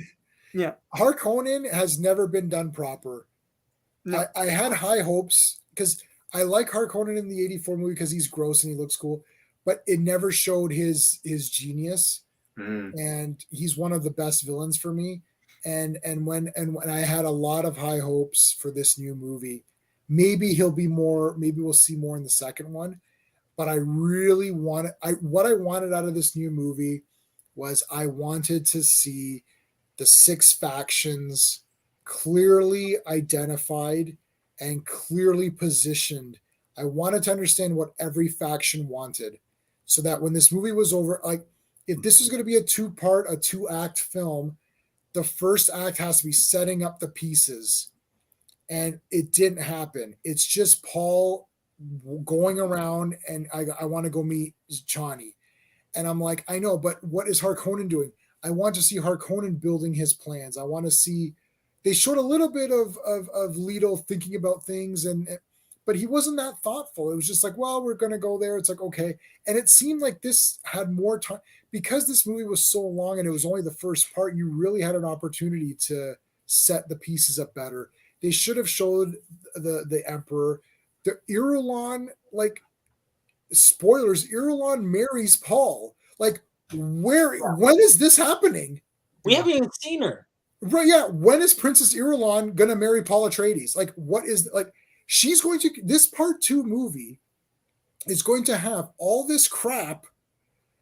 Yeah. Harkonnen has never been done proper. No. I had high hopes because I like Harkonnen in the 84 movie because he's gross and he looks cool, but it never showed his genius. And he's one of the best villains for me. And when I had a lot of high hopes for this new movie, maybe he'll be more, maybe we'll see more in the second one. But I really wanted what I wanted out of this new movie was I wanted to see the 6 factions clearly identified and clearly positioned. I wanted to understand what every faction wanted so that when this movie was over, like if this is going to be a 2-act film, the first act has to be setting up the pieces. And it didn't happen. It's just Paul going around and I want to go meet Chani. And I'm like, I know, but what is Harkonnen doing? I want to see Harkonnen building his plans. I want to see, they showed a little bit of Leto thinking about things but he wasn't that thoughtful. It was just like, well, we're going to go there. It's like, okay. And it seemed like this had more time because this movie was so long and it was only the first part. You really had an opportunity to set the pieces up better. They should have showed the Emperor, the Irulan, like spoilers, Irulan marries Paul. Like when is this happening? We haven't even seen her. Right. Yeah. When is Princess Irulan going to marry Paul Atreides? Like what is like, she's going to, this part 2 movie is going to have all this crap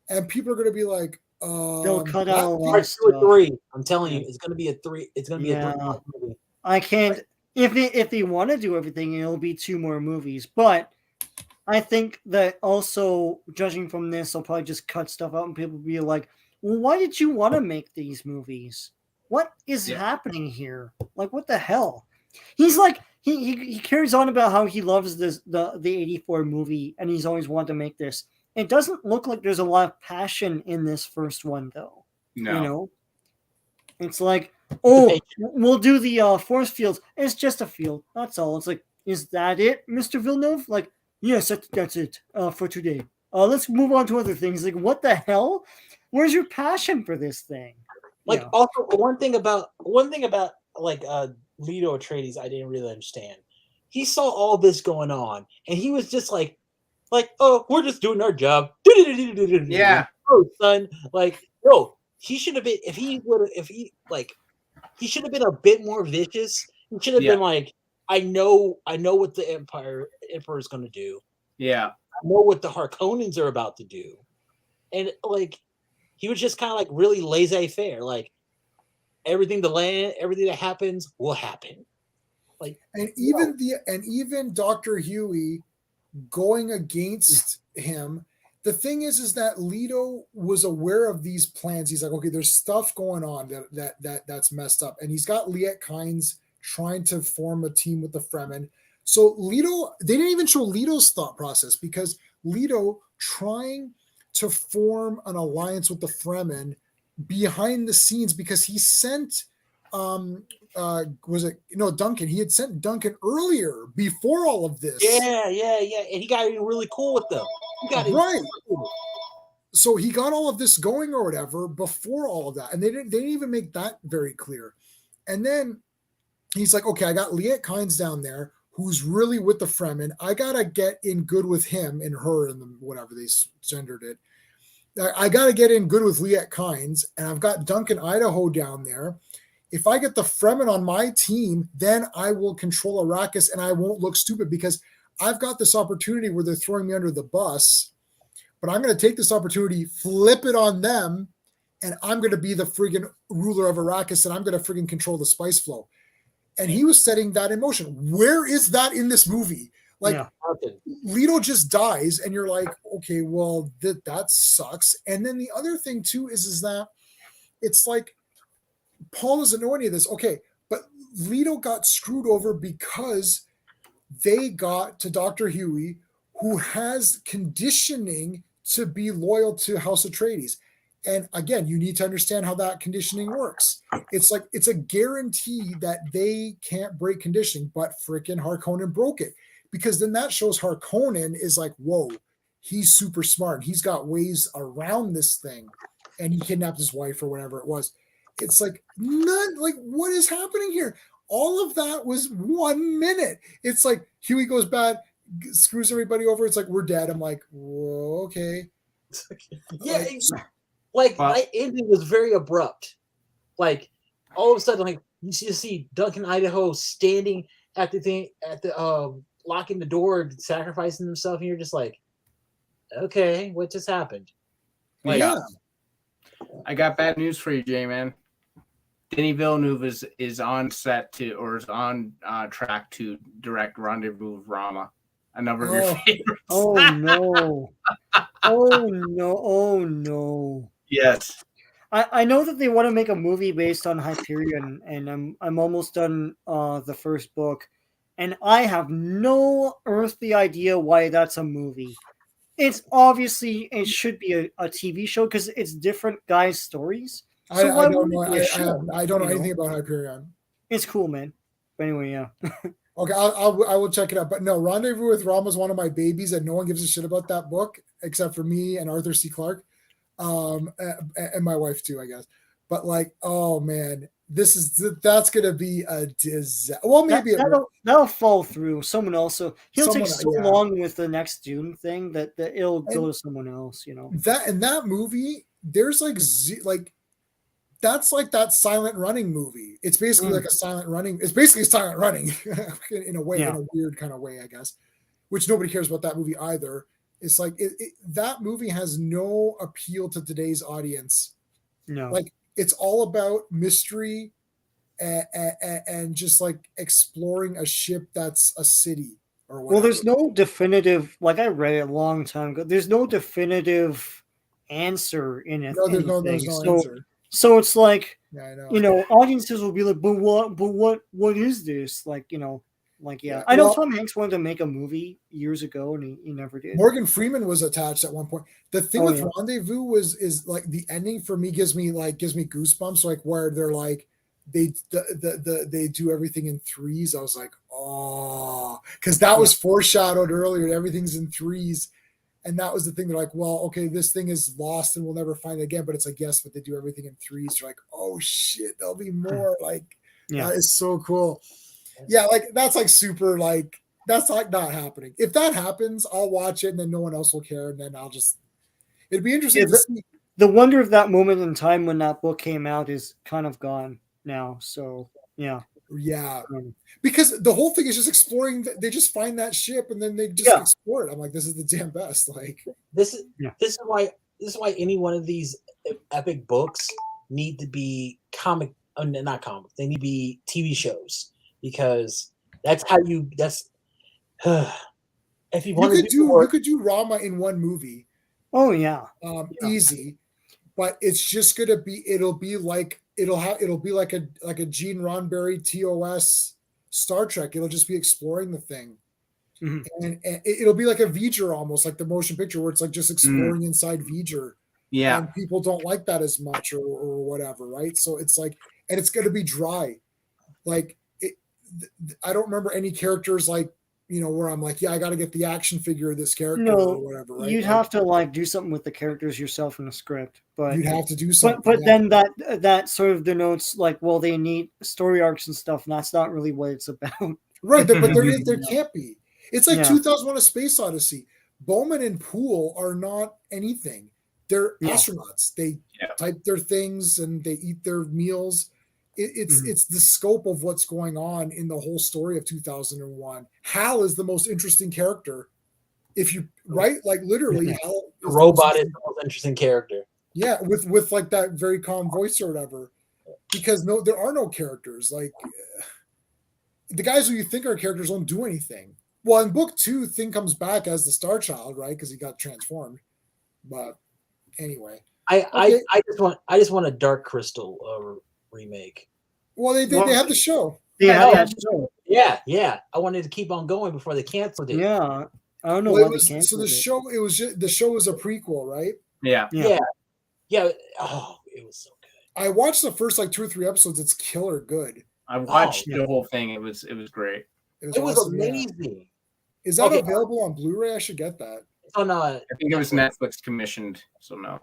and people are going to be like, they'll cut out a lot part of 2 or stuff. 3. I'm telling you, it's going to be a 3. It's going to be a 3-part movie. I can't. If they want to do everything, it'll be 2 more movies. But I think that also, judging from this, they'll probably just cut stuff out, and people will be like, "Well, why did you want to make these movies? What is happening here? Like, what the hell?" He's like, he carries on about how he loves the 84 movie, and he's always wanted to make this. It doesn't look like there's a lot of passion in this first one, though. No. You know, it's like, oh, we'll do the force fields. It's just a field. That's all. It's like, is that it, Mr. Villeneuve? Like, yes, that's it for today. Let's move on to other things. Like, what the hell? Where's your passion for this thing? Like, also one thing about like Leto Atreides, I didn't really understand. He saw all this going on, and he was just like, oh, we're just doing our job. Yeah. Oh, son, like, no, he should have been. He should have been a bit more vicious. He should have been like, I know what the Emperor is going to do. Yeah. I know what the Harkonnens are about to do. And like, he was just kind of like really laissez-faire. Like, everything that happens will happen. Like, and even Dr. Huey going against him. The thing is that Leto was aware of these plans. He's like, okay, there's stuff going on that's messed up. And he's got Liet Kynes trying to form a team with the Fremen. So Leto, they didn't even show Leto's thought process because Leto trying to form an alliance with the Fremen behind the scenes because he sent Duncan. He had sent Duncan earlier before all of this. Yeah. And he got really cool with them. He got right. Cool. So he got all of this going or whatever before all of that, and they didn't even make that very clear. And then he's like, okay, I got Liet Kynes down there who's really with the Fremen. I gotta get in good with him and her and whatever they gendered it. I gotta get in good with Liet Kynes, and I've got Duncan Idaho down there. If I get the Fremen on my team, then I will control Arrakis and I won't look stupid because I've got this opportunity where they're throwing me under the bus, but I'm going to take this opportunity, flip it on them, and I'm going to be the friggin' ruler of Arrakis and I'm going to friggin' control the spice flow. And he was setting that in motion. Where is that in this movie? Like, Leto just dies and you're like, okay, well, that sucks. And then the other thing too is that it's like, Paul doesn't know any of this. Okay, but Leto got screwed over because they got to Dr. Huey, who has conditioning to be loyal to House Atreides. And again, you need to understand how that conditioning works. It's like it's a guarantee that they can't break conditioning, but freaking Harkonnen broke it. Because then that shows Harkonnen is like, whoa, he's super smart. He's got ways around this thing. And he kidnapped his wife or whatever it was. It's like, what is happening here? All of that was 1 minute. It's like Huey goes bad, screws everybody over. It's like, we're dead. I'm like, whoa, okay. Yeah, my ending was very abrupt. Like, all of a sudden, like, you see Duncan Idaho standing at the locking the door and sacrificing himself, and you're just like, okay, what just happened? Like, yeah. I got bad news for you, J-Man. Denis Villeneuve is on set is on track to direct Rendezvous with Rama, a number of your favorites. Oh no! Oh no! Yes, I know that they want to make a movie based on Hyperion, and I'm almost done the first book, and I have no earthly idea why that's a movie. It's obviously it should be a TV show because it's different guys' stories. So I don't know. I don't know anything about Hyperion. It's cool, man. But anyway, yeah. Okay, I will check it out. But no, Rendezvous with Rama is one of my babies, and no one gives a shit about that book except for me and Arthur C. Clarke, and my wife too, I guess. But like, oh man, that's gonna be a disaster. Well, maybe that'll fall through. Someone else. So he'll take so long with the next Dune thing that it'll go to someone else. You know that in that movie, there's that's like that Silent Running movie. It's basically like a Silent Running. It's basically Silent Running in a way, in a weird kind of way, I guess, which nobody cares about that movie either. It's like that movie has no appeal to today's audience. No, like it's all about mystery and just like exploring a ship that's a city or whatever. Well, there's no definitive, like I read it a long time ago, there's no definitive answer in it. No, there's no answer. So it's like, yeah, I know. You know, audiences will be like, but what is this? Like, you know, like, yeah. I know Tom Hanks wanted to make a movie years ago and he never did. Morgan Freeman was attached at one point. The thing with Rendezvous is like the ending for me gives me goosebumps, like where they're like, they do everything in threes. I was like, oh, because that was foreshadowed earlier. Everything's in threes. And that was the thing. They're like, well, okay, this thing is lost and we'll never find it again. But it's like, yes, but they do everything in threes. You're like, oh shit, there'll be more. Like, that is so cool. Yeah, like that's like super, like that's like not happening. If that happens, I'll watch it and then no one else will care. And then it'd be interesting to see. The wonder of that moment in time when that book came out is kind of gone now. So yeah. Yeah, because the whole thing is just exploring. They just find that ship and then they just explore it. I'm like, this is the damn best. Like this is why any one of these epic books need to be not comic. They need to be TV shows because that's how you. That's if you want you could do Rama in one movie. Oh yeah, easy. But it's just gonna be. It'll be like a Gene Roddenberry TOS Star Trek. It'll just be exploring the thing, and it'll be like a V'ger almost, like the motion picture where it's like just exploring inside V'ger. Yeah, and people don't like that as much or whatever, right? So it's like, and it's gonna be dry. Like I don't remember any characters like where I'm like, yeah, I got to get the action figure of this character No, or whatever. Right? you'd have to like do something with the characters yourself in the script, but you'd have to do something. but then that sort of denotes like, well, they need story arcs and stuff, and that's not really what it's about. Right, but there can't be. It's like Yeah. 2001: A Space Odyssey. Bowman and Poole are not anything. They're astronauts. They type their things and they eat their meals. It's the scope of what's going on in the whole story of 2001. Hal is the most interesting character. If you like literally, Hal the robot is the most interesting character. Yeah, with like that very calm voice or whatever. Because there are no characters. Like the guys who you think are characters don't do anything. Well, in book 2, Thing comes back as the Star Child, right? Because he got transformed. But anyway, I just want a Dark Crystal remake. Well, they have the show. Yeah, I wanted to keep on going before they canceled it. Yeah, I don't know why they canceled so the it. show. It was the show was a prequel, right? Yeah. Oh, it was so good. I watched the first like 2 or 3 episodes. It's killer good. I watched the whole thing. It was great. It was awesome, amazing. Yeah. Is that available on Blu-ray? I should get that. Oh no, I think it was Netflix commissioned, so no.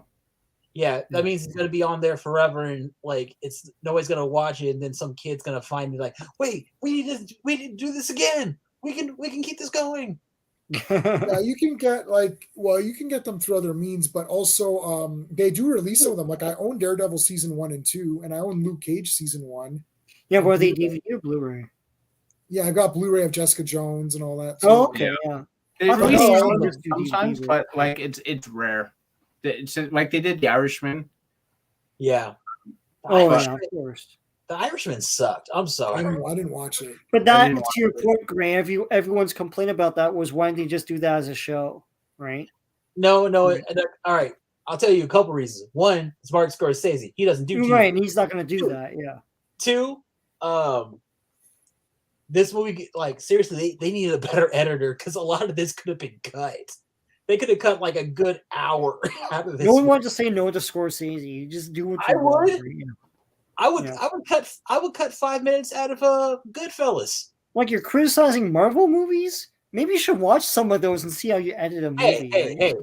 Yeah, that means it's gonna be on there forever, and like it's nobody's gonna watch it, and then some kid's gonna find it like, wait, we need to do this again. We can keep this going. Yeah, you can get them through other means, but also they do release some of them. Like I own Daredevil season 1 and 2, and I own Luke Cage season 1. Yeah, were they DVD or Blu-ray? Yeah, I got Blu-ray of Jessica Jones and all that. Too. Oh, okay, yeah. They release sometimes, but like it's rare. It's like they did The Irishman. Yeah. Oh, yeah, of course. The Irishman sucked. I'm sorry. I didn't watch it. But that, to your point, Gray, everyone's complaint about that was, why didn't they just do that as a show, right? No. All right. I'll tell you a couple reasons. One, it's Martin Scorsese. He doesn't do TV. Right, and he's not going to do that, yeah. 2, this movie, like, seriously, they needed a better editor because a lot of this could have been cut. They could have cut like a good hour out of this. No one wanted to say no to Scorsese. You just do what you want. I would cut 5 minutes out of Goodfellas. Like, you're criticizing Marvel movies? Maybe you should watch some of those and see how you edit a movie. Hey.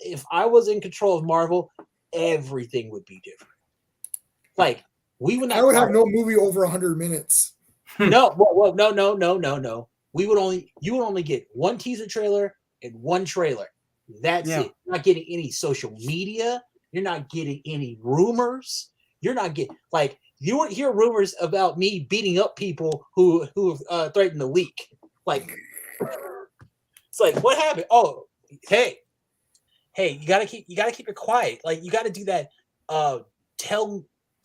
If I was in control of Marvel, everything would be different. Like, we would not. I would have no movie over 100 minutes. No. You would only get one teaser trailer and one trailer. That's it. You're not getting any social media. You're not getting any rumors. You're not getting, like, you won't hear rumors about me beating up people who threatened to leak. Like, it's like, what happened? Oh, hey, you gotta keep it quiet. Like, you gotta do that.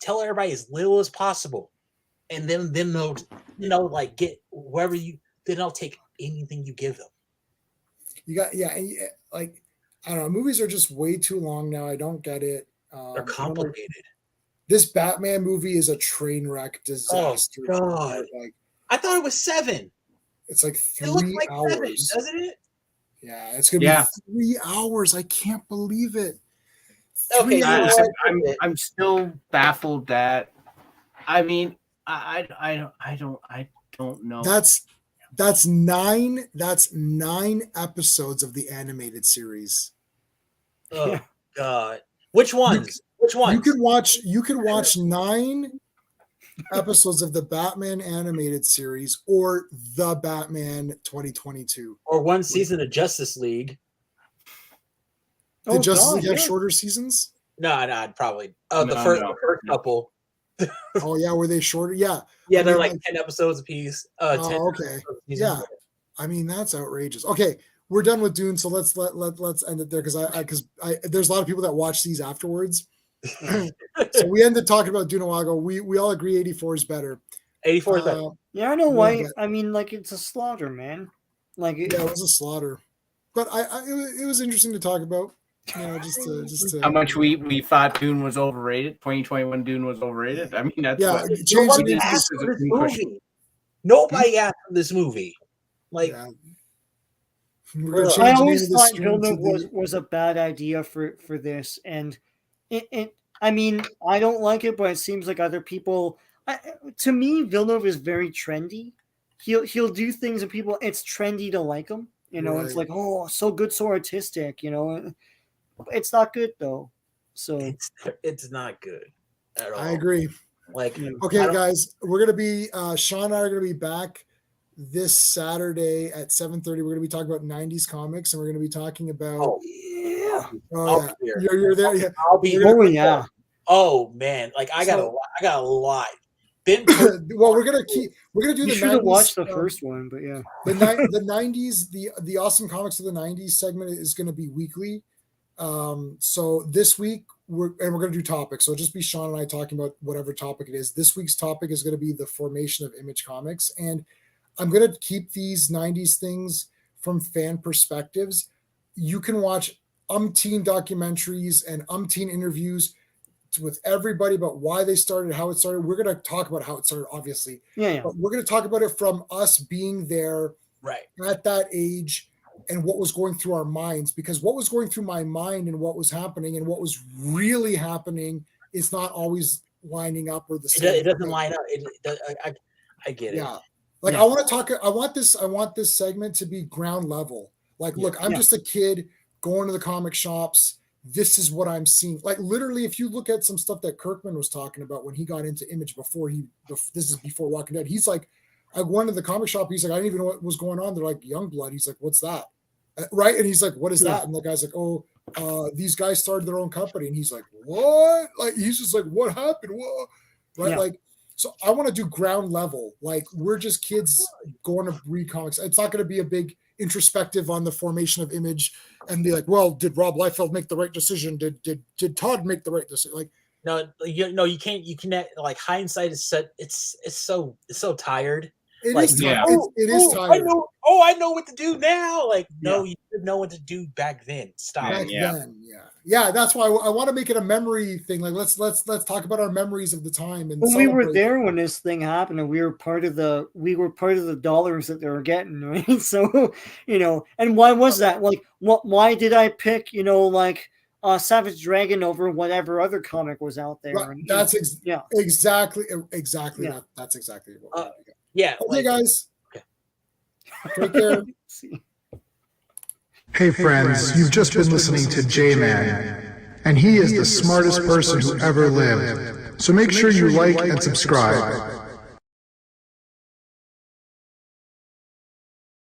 Tell everybody as little as possible, and then they'll like get wherever you. Then they'll take anything you give them. You got like, I don't know. Movies are just way too long now. I don't get it. They're complicated. This Batman movie is a train wreck disaster. Oh God! Like, I thought it was 7. It's like 3 like hours, 7, doesn't it? Yeah, it's gonna be 3 hours. I can't believe it. Okay, I'm still baffled that. I mean, I don't know. That's 9 episodes of the animated series. Oh God! Which ones? You could watch 9 episodes of the Batman animated series or the Batman 2022 or one season of Justice League. Did Justice League have shorter seasons? No, I'd probably. The first couple. Oh yeah, were they shorter? Yeah. Yeah, they're like 10 episodes apiece. 10 okay. Yeah. I mean, that's outrageous. Okay, we're done with Dune, so let's end it there because I there's a lot of people that watch these afterwards. So we ended talking about Dune a while ago. We all agree 84 is better. 84 is better. Yeah, I know why. I mean, like, it's a slaughter, man. Like, it was a slaughter, but it was interesting to talk about. You know, just to how much we thought Dune was overrated. 2021 Dune was overrated. I mean, that's nobody asked for this movie. Nobody asked for this movie. Like, I always thought Villeneuve was a bad idea for this, and it. I mean, I don't like it, but it seems like other people. To me, Villeneuve is very trendy. He'll do things and people. It's trendy to like him. You know, it's like, oh, so good, so artistic. You know, it's not good though. So it's not good at all. I agree. Like, okay, guys, we're gonna be Sean and I are gonna be back this Saturday at 7:30. We're gonna be talking about 90s comics, and we're gonna be talking about. Oh yeah, you're there. Yeah, I'll be. Yeah. Oh man, like I got a lot. Well, we're gonna do you the. should have watched the first one, but yeah. The 90s, the awesome comics of the 90s segment is going to be weekly. So this week we're going to do topics. So just be Sean and I talking about whatever topic it is. This week's topic is going to be the formation of Image Comics, and I'm going to keep these 90s things from fan perspectives. You can watch umpteen documentaries and umpteen interviews with everybody about why they started, how it started. We're going to talk about how it started, obviously. Yeah. But we're going to talk about it from us being there at that age and what was going through our minds, because what was going through my mind and what was happening and what was really happening is not always lining up or the same. It doesn't line up. I get it. Yeah. Like I want this segment to be ground level. Like, look, I'm just a kid going to the comic shops. This is what I'm seeing. Like literally, if you look at some stuff that Kirkman was talking about when he got into Image this is before Walking Dead. He's like, I went to the comic shop. He's like, I didn't even know what was going on. They're like, Youngblood. He's like, what's that? Right. And he's like, what is that? And the guy's like, oh, these guys started their own company. And he's like, what? Like, he's just like, what happened? What? Right. Yeah. Like, so I want to do ground level. Like we're just kids going to read comics. It's not going to be a big introspective on the formation of Image and be like, well, did Rob Liefeld make the right decision? Did Todd make the right decision? Like, you can't. Like hindsight is set. It's so tired. It like, is tired. It is tired. I know what to do now. Like, no, you didn't know what to do back then. Stop. Back then, yeah. That's why I want to make it a memory thing. Like, let's talk about our memories of the time. And we were there when this thing happened, and we were part of the dollars that they were getting, right? So, and why was that? Like, why did I pick, Savage Dragon over whatever other comic was out there? Right. And, exactly. Yeah. That's exactly what. Yeah. Okay, guys. Take care. Hey friends, you've just been listening to J-Man, and he is the smartest person who ever lived. So make sure you like and subscribe.